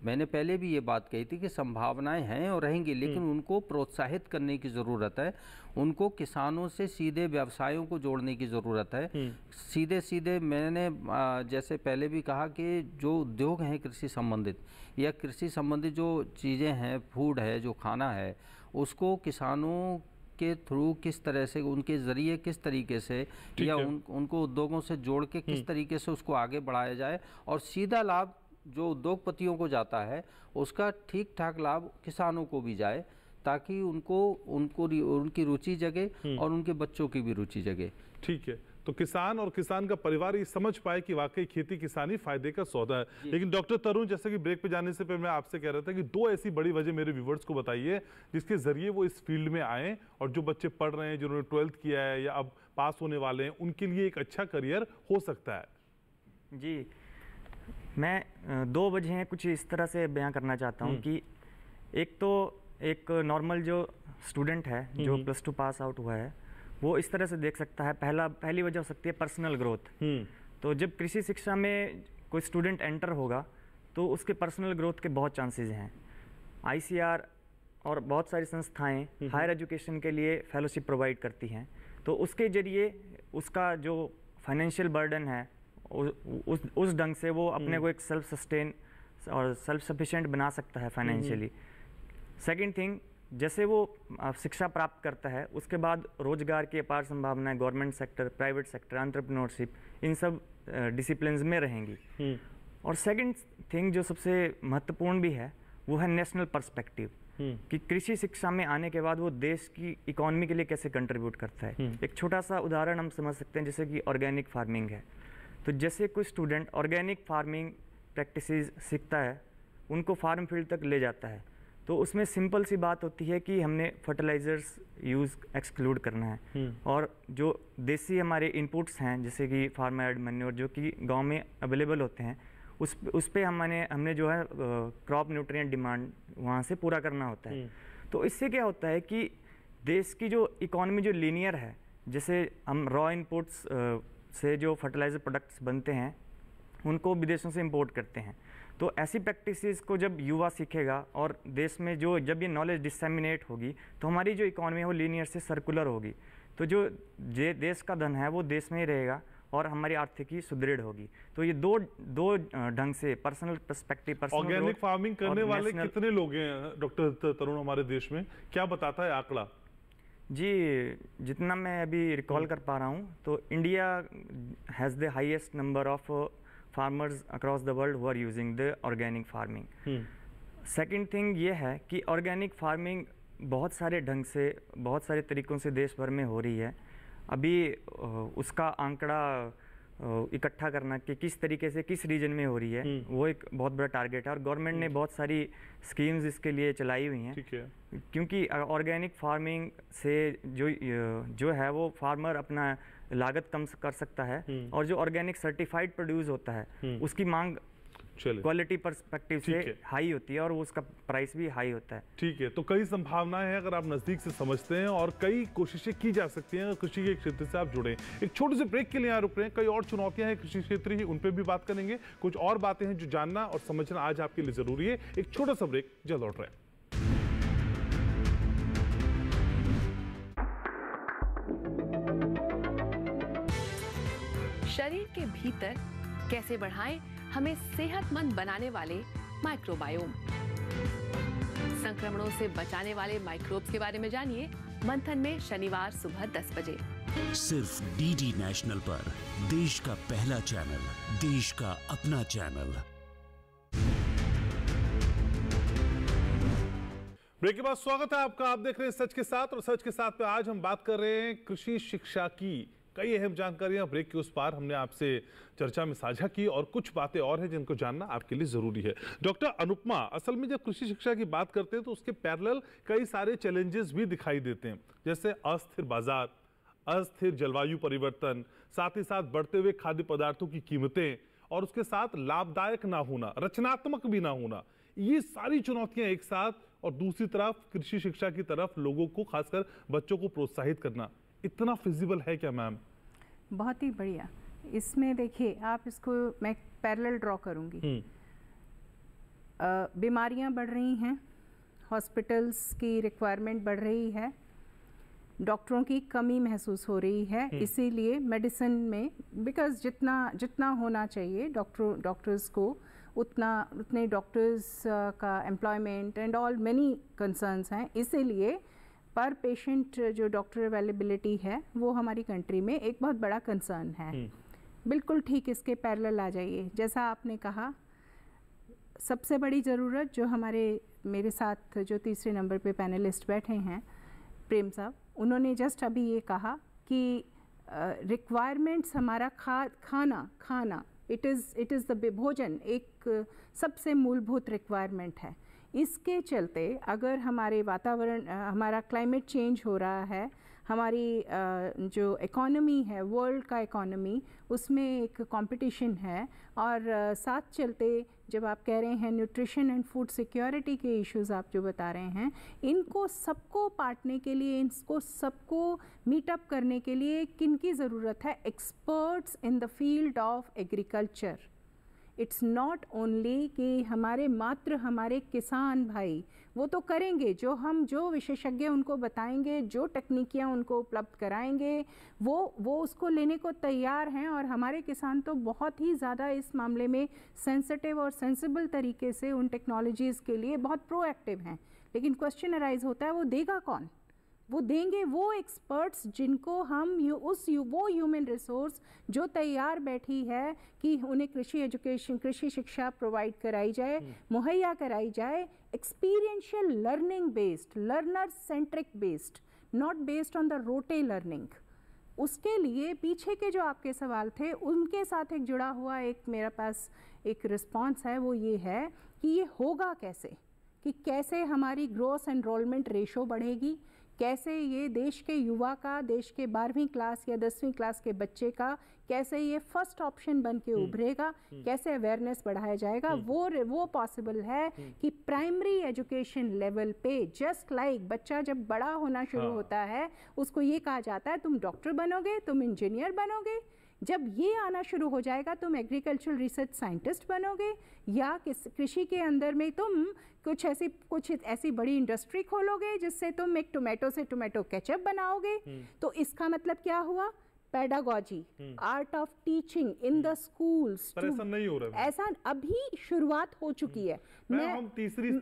मैंने पहले भी ये बात कही थी कि संभावनाएं हैं और रहेंगी, लेकिन उनको प्रोत्साहित करने की ज़रूरत है। उनको किसानों से सीधे व्यवसायों को जोड़ने की ज़रूरत है। सीधे मैंने जैसे पहले भी कहा कि जो उद्योग हैं कृषि संबंधित या कृषि संबंधित जो चीज़ें हैं, फूड है, जो खाना है, उसको किसानों के थ्रू किस तरह से, उनके ज़रिए किस तरीके से या उनको उद्योगों से जोड़ के किस तरीके से उसको आगे बढ़ाया जाए और सीधा लाभ जो उद्योगपतियों को जाता है उसका ठीक ठाक लाभ किसानों को भी जाए, ताकि उनकी रुचि जगे और उनके बच्चों की भी रुचि जगे। ठीक है, तो किसान और किसान का परिवार ये समझ पाए कि वाकई खेती किसानी फायदे का सौदा है। लेकिन डॉक्टर तरुण, जैसे कि ब्रेक पे जाने से पहले मैं आपसे कह रहा था कि 2 ऐसी बड़ी वजह मेरे व्यूवर्स को बताइए जिसके जरिए वो इस फील्ड में आए और जो बच्चे पढ़ रहे हैं, जिन्होंने 12th किया है या अब पास होने वाले हैं, उनके लिए एक अच्छा करियर हो सकता है। जी, मैं 2 वजह कुछ इस तरह से बयां करना चाहता हूं कि एक तो एक नॉर्मल जो स्टूडेंट है जो +2 पास आउट हुआ है वो इस तरह से देख सकता है। पहली वजह हो सकती है पर्सनल ग्रोथ। तो जब कृषि शिक्षा में कोई स्टूडेंट एंटर होगा तो उसके पर्सनल ग्रोथ के बहुत चांसेस हैं। ICR और बहुत सारी संस्थाएं हायर एजुकेशन के लिए फेलोशिप प्रोवाइड करती हैं, तो उसके जरिए उसका जो फाइनेंशियल बर्डन है उस ढंग से वो अपने को एक सेल्फ सस्टेन और सेल्फ सफिशिएंट बना सकता है फाइनेंशियली। सेकंड थिंग, जैसे वो शिक्षा प्राप्त करता है उसके बाद रोजगार की अपार संभावनाएं government sector, private sector, entrepreneurship, इन सब डिसिप्लिन्स में रहेंगी। और सेकंड थिंग जो सबसे महत्वपूर्ण भी है वो है नेशनल पर्सपेक्टिव, कि कृषि शिक्षा में आने के बाद वो देश की इकोनॉमी के लिए कैसे कंट्रीब्यूट करता है। एक छोटा सा उदाहरण हम समझ सकते हैं, जैसे कि ऑर्गेनिक फार्मिंग है। तो जैसे कोई स्टूडेंट ऑर्गेनिक फार्मिंग प्रैक्टिसेस सीखता है, उनको फार्म फील्ड तक ले जाता है, तो उसमें सिंपल सी बात होती है कि हमने फर्टिलाइजर्स यूज़ एक्सक्लूड करना है और जो देसी हमारे इनपुट्स हैं जैसे कि फार्मयार्ड मैन्योर जो कि गांव में अवेलेबल होते हैं उस पे हमने जो है क्रॉप न्यूट्रिएंट डिमांड वहाँ से पूरा करना होता है। तो इससे क्या होता है कि देश की जो इकोनॉमी जो लीनियर है, जैसे हम रॉ इनपुट्स से जो फर्टिलाइज़र प्रोडक्ट्स बनते हैं उनको विदेशों से इंपोर्ट करते हैं, तो ऐसी प्रैक्टिसेस को जब युवा सीखेगा और देश में जब ये नॉलेज डिसेमिनेट होगी तो हमारी जो इकोनॉमी है वो लीनियर से सर्कुलर होगी, तो जो देश का धन है वो देश में ही रहेगा और हमारी आर्थिकी सुदृढ़ होगी। तो ये दो ढंग से पर्सनल पर्सपेक्टिव, ऑर्गेनिक फार्मिंग करने वाले कितने लोग हैं डॉक्टर तरुण हमारे देश में, क्या बताता है आंकड़ा? जी, जितना मैं अभी रिकॉल कर पा रहा हूँ तो India has the highest number of farmers across the world who are using the organic farming. Second thing ये है कि ऑर्गेनिक फार्मिंग बहुत सारे ढंग से, बहुत सारे तरीक़ों से देश भर में हो रही है। अभी उसका आंकड़ा इकट्ठा करना कि किस तरीके से किस रीजन में हो रही है वो एक बहुत बड़ा टारगेट है और गवर्नमेंट ने बहुत सारी स्कीम्स इसके लिए चलाई हुई हैं। ठीक है, क्योंकि ऑर्गेनिक फार्मिंग से जो है वो फार्मर अपना लागत कम कर सकता है और जो ऑर्गेनिक सर्टिफाइड प्रोड्यूस होता है उसकी मांग क्वालिटी पर्सपेक्टिव से हाई होती है और उसका प्राइस भी हाई होता है। ठीक है, तो कई संभावनाएं हैं अगर आप नजदीक से समझते हैं और कई कोशिशें की जा सकती हैं कृषि के क्षेत्र से आप जुड़े। एक छोटे से ब्रेक के लिए यहाँ रुक रहे हैं, कई और चुनौतियां हैं कृषि क्षेत्र की, उन पर भी बात करेंगे। कुछ और बातें हैं जो जानना और समझना आज आपके लिए जरूरी है। एक छोटा सा ब्रेक, जल्द लौट रहे हैं। के भीतर कैसे बढ़ाएं हमें सेहतमंद बनाने वाले माइक्रोबायोम। संक्रमणों से बचाने वाले माइक्रोब्स के बारे में जानिए मंथन में शनिवार सुबह 10 बजे। सिर्फ डीडी नेशनल पर, देश का पहला चैनल, देश का अपना चैनल। ब्रेक के बाद स्वागत है आपका। आप देख रहे हैं सच के साथ, और सच के साथ पे आज हम बात कर रहे हैं कृषि शिक्षा की। कई अहम जानकारियां ब्रेक के उस पार हमने आपसे चर्चा में साझा की, और कुछ बातें और हैं जिनको जानना आपके लिए जरूरी है। डॉक्टर अनुपमा, असल में जब कृषि शिक्षा की बात करते हैं तो उसके पैरेलल कई सारे चैलेंजेस भी दिखाई देते हैं, जैसे अस्थिर बाजार, अस्थिर जलवायु परिवर्तन, साथ ही साथ बढ़ते हुए खाद्य पदार्थों की कीमतें, और उसके साथ लाभदायक ना होना, रचनात्मक भी ना होना। ये सारी चुनौतियां एक साथ, और दूसरी तरफ कृषि शिक्षा की तरफ लोगों को, खासकर बच्चों को प्रोत्साहित करना, इतना फिजिबल है क्या मैम? बहुत ही बढ़िया। इसमें देखिए, आप इसको मैं पैरेलल ड्रॉ करूंगी। बीमारियां बढ़ रही हैं, हॉस्पिटल्स की रिक्वायरमेंट बढ़ रही है, डॉक्टरों की कमी महसूस हो रही है, इसीलिए मेडिसिन में बिकॉज जितना होना चाहिए डॉक्टर्स को, उतने डॉक्टर्स का employment and all many concerns हैं, इसीलिए पर पेशेंट जो डॉक्टर अवेलेबिलिटी है वो हमारी कंट्री में एक बहुत बड़ा कंसर्न है। बिल्कुल ठीक, इसके पैरेलल आ जाइए। जैसा आपने कहा, सबसे बड़ी ज़रूरत जो मेरे साथ जो तीसरे नंबर पे पैनलिस्ट बैठे हैं, प्रेम साहब, उन्होंने जस्ट अभी ये कहा कि रिक्वायरमेंट्स हमारा खाना इट इज़ द भोजन एक सबसे मूलभूत रिक्वायरमेंट है। इसके चलते अगर हमारे वातावरण, हमारा क्लाइमेट चेंज हो रहा है, हमारी जो इकोनॉमी है, वर्ल्ड का इकोनॉमी, उसमें एक कंपटीशन है, और साथ चलते जब आप कह रहे हैं न्यूट्रिशन एंड फूड सिक्योरिटी के इश्यूज़ आप जो बता रहे हैं, इनको सबको पाटने के लिए, इनको सबको मीटअप करने के लिए किन की ज़रूरत है? Experts in the field of agriculture. It's not only कि हमारे किसान भाई वो तो करेंगे, जो विशेषज्ञ उनको बताएंगे, जो तकनीकियाँ उनको उपलब्ध कराएंगे, वो उसको लेने को तैयार हैं, और हमारे किसान तो बहुत ही ज़्यादा इस मामले में सेंसिटिव और सेंसिबल तरीके से उन टेक्नोलॉजीज़ के लिए बहुत प्रोएक्टिव हैं। लेकिन क्वेश्चन अराइज होता है, वो देगा कौन? वो देंगे वो एक्सपर्ट्स जिनको वो ह्यूमन रिसोर्स जो तैयार बैठी है कि उन्हें कृषि शिक्षा प्रोवाइड कराई जाए, मुहैया कराई जाए, experiential learning based, learner centric based, not based on the rote learning. उसके लिए पीछे के जो आपके सवाल थे, उनके साथ एक जुड़ा हुआ मेरे पास एक रिस्पॉन्स है, वो ये है कि ये होगा कैसे, कि कैसे हमारी ग्रोथ एनरोलमेंट रेशो बढ़ेगी, कैसे ये देश के युवा का, देश के 12वीं क्लास या 10वीं क्लास के बच्चे का कैसे ये फर्स्ट ऑप्शन बन के उभरेगा, कैसे अवेयरनेस बढ़ाया जाएगा। वो पॉसिबल है कि प्राइमरी एजुकेशन लेवल पे, जस्ट लाइक बच्चा जब बड़ा होना शुरू होता है, उसको ये कहा जाता है तुम डॉक्टर बनोगे, तुम इंजीनियर बनोगे, जब ये आना शुरू हो जाएगा तुम एग्रीकल्चरल रिसर्च साइंटिस्ट बनोगे, या कृषि के अंदर में तुम कुछ ऐसी बड़ी इंडस्ट्री खोलोगे जिससे तुम एक टोमेटो से टोमेटो केचप बनाओगे। तो इसका मतलब क्या हुआ? Pedagogy, art of teaching in the schools. पर ऐसा नहीं हो रहा है, ऐसा अभी शुरुआत हो चुकी है। हम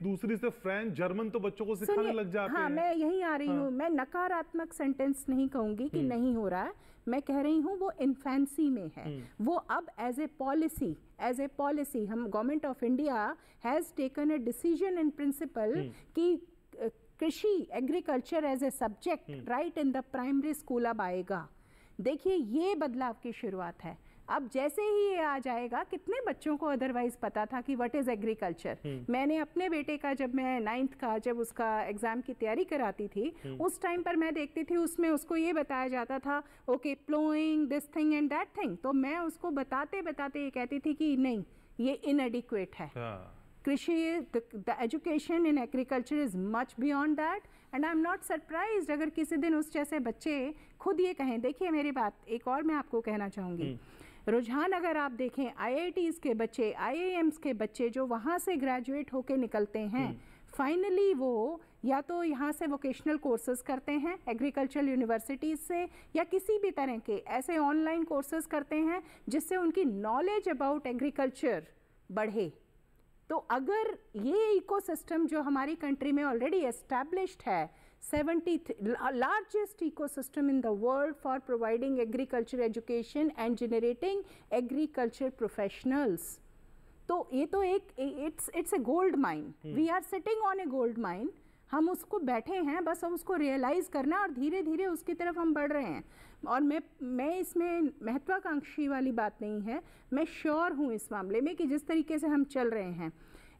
दूसरी से फ्रेंच जर्मन तो बच्चों को सिखाने लग जाते हैं। मैं यही आ रही हूँ। मैं नकारात्मक सेंटेंस नहीं कहूंगी कि नहीं हो रहा है, मैं कह रही हूँ वो इन्फेंसी में है। वो अब एज ए पॉलिसी हम government of India has taken a decision in principle कि कृषि, agriculture as a subject right in the primary school अब आएगा। देखिए, ये बदलाव की शुरुआत है। अब जैसे ही ये आ जाएगा, कितने बच्चों को अदरवाइज पता था कि व्हाट इज़ एग्रीकल्चर। मैंने अपने बेटे का, जब मैं 9th का जब उसका एग्ज़ाम की तैयारी कराती थी, उस टाइम पर मैं देखती थी उसमें उसको ये बताया जाता था, okay ploughing this thing and that thing. तो मैं उसको बताते बताते ये कहती थी कि नहीं, ये इनएडिक्वेट है। कृषि, the education in agriculture is much beyond that, and I am not surprised अगर किसी दिन उस जैसे बच्चे खुद ये कहें। देखिए मेरी बात, एक और मैं आपको कहना चाहूँगी, रुझान अगर आप देखें, IITs के बच्चे, IIMs के बच्चे जो वहाँ से ग्रेजुएट होके निकलते हैं, फाइनली वो या तो यहाँ से वोकेशनल कोर्सेज करते हैं एग्रीकल्चरल यूनिवर्सिटीज़ से, या किसी भी तरह के ऐसे ऑनलाइन कोर्सेज करते हैं जिससे उनकी नॉलेज अबाउट एग्रीकल्चर बढ़े। तो अगर ये इकोसिस्टम जो हमारी कंट्री में ऑलरेडी एस्टैब्लिश्ड है, 70th largest ecosystem in the world for providing agriculture education and generating agriculture professionals, तो ये तो एक it's a gold mine, we are sitting on a gold mine, हम उसको बैठे हैं, बस अब उसको रियलाइज़ करना और धीरे धीरे उसकी तरफ हम बढ़ रहे हैं। और मैं इसमें महत्वाकांक्षी वाली बात नहीं है, मैं श्योर हूँ इस मामले में कि जिस तरीके से हम चल रहे हैं,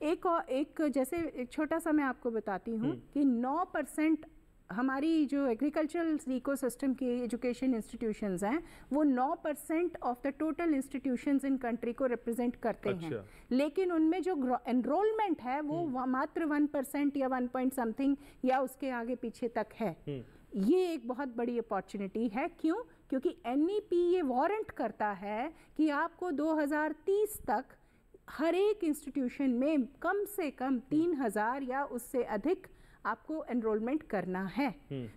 एक जैसे एक छोटा सा मैं आपको बताती हूँ कि 9% हमारी जो एग्रीकल्चरल इकोसिस्टम की एजुकेशन इंस्टीट्यूशंस हैं वो 9% of the total institutions in country को रिप्रेजेंट करते हैं, लेकिन उनमें जो एनरोलमेंट है वो मात्र 1% या 1 पॉइंट समथिंग या उसके आगे पीछे तक है। ये एक बहुत बड़ी अपॉर्चुनिटी है। क्यों? क्योंकि NEP ये वारंट करता है कि आपको 2030 तक हर एक इंस्टीट्यूशन में कम से कम 3000 या उससे अधिक आपको एनरोलमेंट करना है।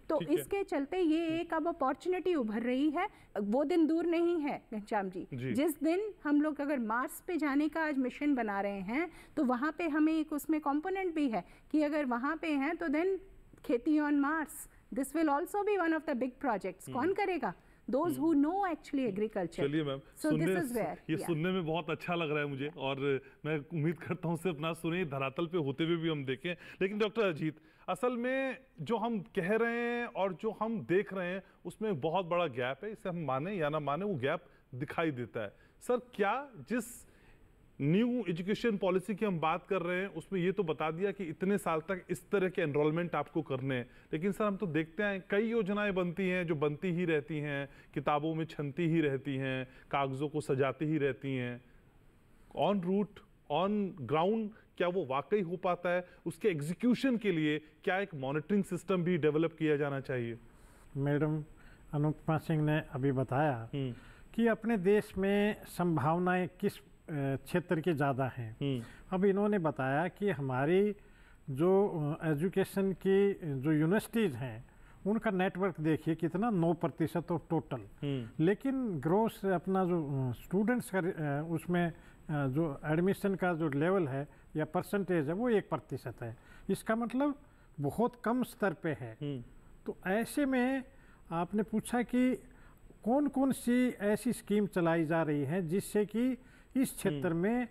तो इसके चलते ये एक अब अपॉर्चुनिटी उभर रही है। वो दिन दूर नहीं है घनश्याम जी, जिस दिन हम लोग अगर मार्स पे जाने का आज मिशन बना रहे हैं तो वहाँ पे हमें एक उसमें कंपोनेंट भी है कि अगर वहाँ पे हैं तो देन खेती on Mars, this will also be one of the big projects. कौन करेगा? Those who know actually agriculture. चलिए मैम, सुनने में बहुत अच्छा लग रहा है मुझे, और मैं उम्मीद करता हूँ सिर्फ ना सुने, धरातल पे होते हुए भी हम देखें। लेकिन डॉक्टर अजीत, असल में जो हम कह रहे हैं और जो हम देख रहे हैं उसमें बहुत बड़ा गैप है, इसे हम माने या ना माने वो गैप दिखाई देता है। सर, क्या जिस न्यू एजुकेशन पॉलिसी की हम बात कर रहे हैं उसमें ये तो बता दिया कि इतने साल तक इस तरह के एनरोलमेंट आपको करने हैं, लेकिन सर हम तो देखते हैं कई योजनाएं बनती हैं जो बनती ही रहती हैं, किताबों में छनती ही रहती हैं, कागजों को सजाती ही रहती हैं। ऑन रूट, ऑन ग्राउंड क्या वो वाकई हो पाता है? उसके एग्जीक्यूशन के लिए क्या एक मॉनिटरिंग सिस्टम भी डेवलप किया जाना चाहिए? मैडम अनुपमा सिंह ने अभी बताया कि अपने देश में संभावनाएं किस क्षेत्र के ज़्यादा हैं। अब इन्होंने बताया कि हमारी जो एजुकेशन की जो यूनिवर्सिटीज़ हैं उनका नेटवर्क देखिए कितना, 9% ऑफ टोटल, लेकिन ग्रोस अपना जो स्टूडेंट्स का उसमें जो एडमिशन का जो लेवल है या परसेंटेज है वो 1% है। इसका मतलब बहुत कम स्तर पे है। तो ऐसे में आपने पूछा कि कौन कौन सी ऐसी स्कीम चलाई जा रही है जिससे कि इस क्षेत्र में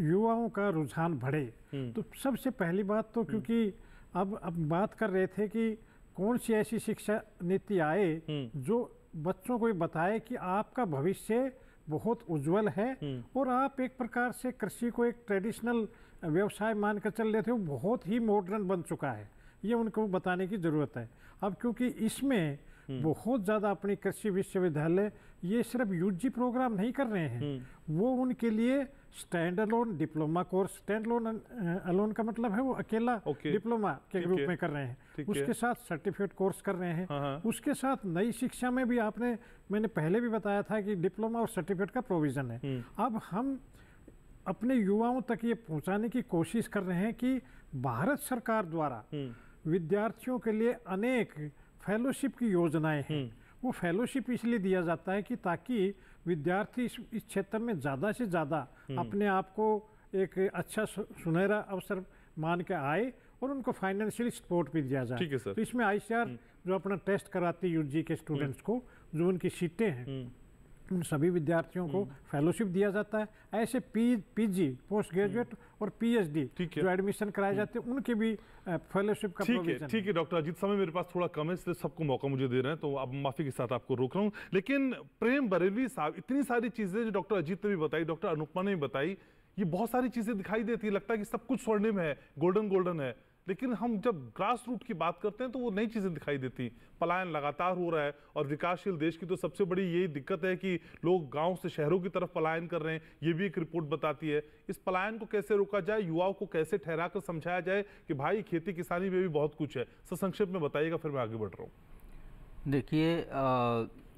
युवाओं का रुझान बढ़े। तो सबसे पहली बात तो, क्योंकि अब बात कर रहे थे कि कौन सी ऐसी शिक्षा नीति आए जो बच्चों को ये बताए कि आपका भविष्य बहुत उज्जवल है और आप एक प्रकार से कृषि को एक ट्रेडिशनल व्यवसाय मानकर चल रहे थे, वो बहुत ही मॉडर्न बन चुका है। ये उनको बताने की ज़रूरत है। अब क्योंकि इसमें बहुत ज़्यादा अपनी कृषि विश्वविद्यालय ये सिर्फ UG प्रोग्राम नहीं कर रहे हैं, वो उनके लिए stand alone diploma course, stand alone का मतलब है वो अकेला डिप्लोमा के रूप में कर रहे हैं, उसके साथ सर्टिफिकेट कोर्स कर रहे हैं, उसके साथ नई शिक्षा में भी मैंने पहले भी बताया था कि डिप्लोमा और सर्टिफिकेट का प्रोविज़न है। अब हम अपने युवाओं तक ये पहुंचाने की कोशिश कर रहे हैं कि भारत सरकार द्वारा विद्यार्थियों के लिए अनेक फेलोशिप की योजनाएं हैं। वो फेलोशिप इसलिए दिया जाता है कि ताकि विद्यार्थी इस क्षेत्र में ज़्यादा से ज़्यादा अपने आप को एक अच्छा सुनहरा अवसर मान के आए और उनको फाइनेंशियली सपोर्ट भी दिया जाए। तो इसमें ICAR जो अपना टेस्ट कराती है UG के स्टूडेंट्स को, जो उनकी सीटें हैं उन सभी विद्यार्थियों को फेलोशिप दिया जाता है। ऐसे PG पोस्ट ग्रेजुएट और PhD जो एडमिशन कराए जाते हैं उनके भी फेलोशिप का प्रोविजन। ठीक है डॉक्टर अजीत, समय मेरे पास थोड़ा कम है इसलिए सबको मौका मुझे दे रहे हैं, तो अब माफी के साथ आपको रोक रहा हूँ। लेकिन प्रेम बरेलवी साहब, इतनी सारी चीजें जो डॉक्टर अजीत ने भी बताई, डॉक्टर अनुपमा ने भी बताई, ये बहुत सारी चीजें दिखाई देती है, लगता है कि सब कुछ स्वर्णिम है, गोल्डन है, लेकिन हम जब ग्रास रूट की बात करते हैं तो वो नई चीज़ें दिखाई देती। पलायन लगातार हो रहा है और विकासशील देश की तो सबसे बड़ी यही दिक्कत है कि लोग गांव से शहरों की तरफ पलायन कर रहे हैं, ये भी एक रिपोर्ट बताती है। इस पलायन को कैसे रोका जाए, युवाओं को कैसे ठहरा कर समझाया जाए कि भाई खेती किसानी में भी बहुत कुछ है, संक्षेप में बताइएगा, फिर मैं आगे बढ़ रहा हूँ। देखिए,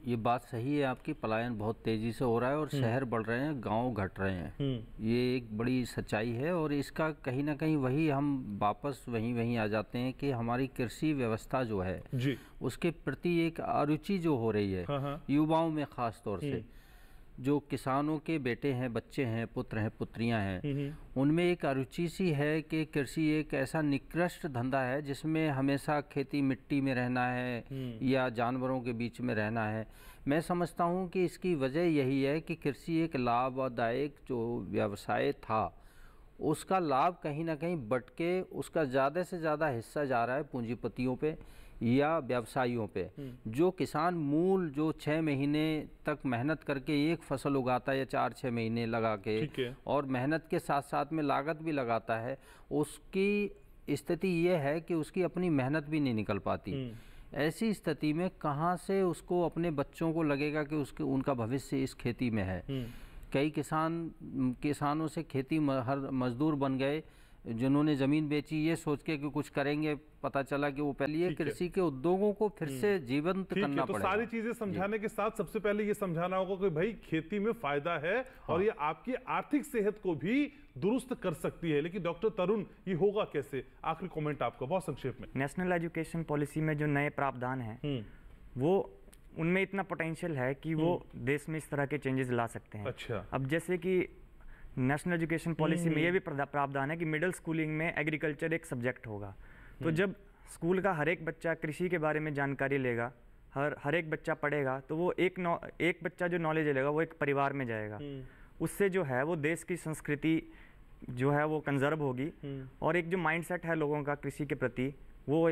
ये बात सही है आपकी, पलायन बहुत तेज़ी से हो रहा है और शहर बढ़ रहे हैं, गांव घट रहे हैं। ये एक बड़ी सच्चाई है और इसका कहीं ना कहीं वही हम वापस वहीं आ जाते हैं कि हमारी कृषि व्यवस्था जो है जी, उसके प्रति एक अरुचि जो हो रही है युवाओं में ख़ास तौर से, जो किसानों के बेटे हैं, बच्चे हैं, पुत्र हैं, पुत्रियां हैं, उनमें एक अरुचि सी है कि कृषि एक ऐसा निकृष्ट धंधा है जिसमें हमेशा खेती मिट्टी में रहना है या जानवरों के बीच में रहना है। मैं समझता हूं कि इसकी वजह यही है कि कृषि एक लाभदायक जो व्यवसाय था उसका लाभ कहीं ना कहीं बट के उसका ज़्यादा से ज़्यादा हिस्सा जा रहा है पूंजीपतियों पे या व्यवसायियों पे। जो किसान मूल जो 6 महीने तक मेहनत करके एक फसल उगाता है या 4-6 महीने लगा के और मेहनत के साथ साथ में लागत भी लगाता है, उसकी स्थिति ये है कि उसकी अपनी मेहनत भी नहीं निकल पाती। ऐसी स्थिति में कहाँ से उसको अपने बच्चों को लगेगा कि उसके उनका भविष्य इस खेती में है। कई किसानों से खेती हर मजदूर बन गए जिन्होंने ज़मीन बेची ये सोच के कि कुछ करेंगे, पता चला कि वो पहले कृषि के उद्योगों को फिर से जीवंत करना तो पड़ेगा। सारी चीजें समझाने के साथ सबसे पहले ये समझाना होगा कि भाई खेती में फायदा है और ये आपकी आर्थिक सेहत को भी दुरुस्त कर सकती है। लेकिन डॉक्टर तरुण, ये होगा कैसे? आखिरी कमेंट आपका बहुत संक्षेप में। नेशनल एजुकेशन पॉलिसी में जो नए प्रावधान हैं वो उनमें इतना पोटेंशियल है कि वो देश में इस तरह के चेंजेस ला सकते हैं। अच्छा, अब जैसे कि नेशनल एजुकेशन पॉलिसी में ये भी प्रावधान है कि मिडिल स्कूलिंग में एग्रीकल्चर एक सब्जेक्ट होगा। तो जब स्कूल का हर एक बच्चा कृषि के बारे में जानकारी लेगा, हर एक बच्चा पढ़ेगा, तो वो एक बच्चा जो नॉलेज लेगा वो एक परिवार में जाएगा। उससे जो है वो देश की संस्कृति जो है वो कंजर्व होगी और एक जो माइंडसेट है लोगों का कृषि के प्रति वो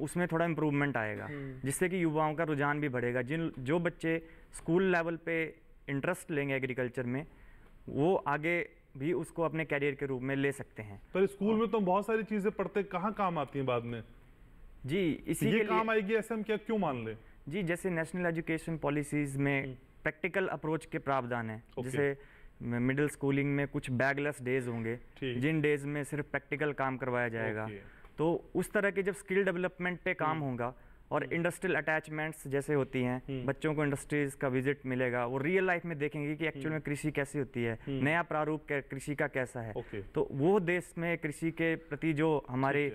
उसमें थोड़ा इम्प्रूवमेंट आएगा, जिससे कि युवाओं का रुझान भी बढ़ेगा। जो बच्चे स्कूल लेवल पे इंटरेस्ट लेंगे एग्रीकल्चर में वो आगे भी उसको अपने कैरियर के रूप में ले सकते हैं। पर स्कूल में तो बहुत सारी चीजें पढ़ते, कहाँ काम आती हैं बाद में? जी, इसी ये के काम आएगी ऐसे हम क्या क्यों मान लें? जी, जैसे नेशनल एजुकेशन पॉलिसीज में प्रैक्टिकल अप्रोच के प्रावधान है। जैसे मिडिल स्कूलिंग में कुछ बैगलेस डेज होंगे जिन डेज में सिर्फ प्रैक्टिकल काम करवाया जाएगा। तो उस तरह के जब स्किल डेवलपमेंट पे काम होगा और इंडस्ट्रियल अटैचमेंट्स जैसे होती हैं, बच्चों को इंडस्ट्रीज का विजिट मिलेगा, वो रियल लाइफ में देखेंगे कि एक्चुअल में कृषि कैसी होती है, नया प्रारूप कृषि का कैसा है। तो वो देश में कृषि के प्रति जो हमारे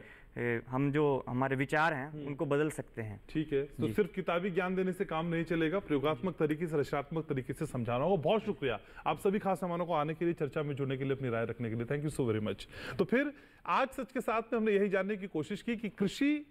विचार हैं उनको बदल सकते हैं। ठीक है, तो सिर्फ किताबी ज्ञान देने से काम नहीं चलेगा, प्रयोगात्मक तरीके से, रचनात्मक तरीके से समझाना होगा। बहुत शुक्रिया आप सभी खास मेहमानों को आने के लिए, चर्चा में जुड़ने के लिए, अपनी राय रखने के लिए। Thank you so very much. तो फिर आज सच के साथ में हमने यही जानने की कोशिश की कि कृषि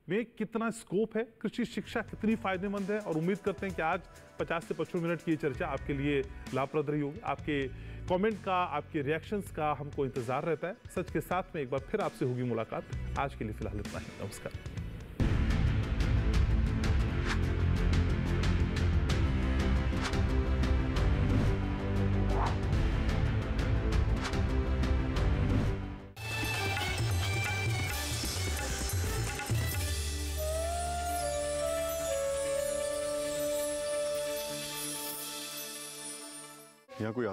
में कितना स्कोप है, कृषि शिक्षा कितनी फायदेमंद है, और उम्मीद करते हैं कि आज 50 से 55 मिनट की चर्चा आपके लिए लाभप्रद रही होगी। आपके कमेंट का, आपके रिएक्शंस का हमको इंतजार रहता है। सच के साथ में एक बार फिर आपसे होगी मुलाकात। आज के लिए फिलहाल इतना ही। नमस्कार। यहाँ कोई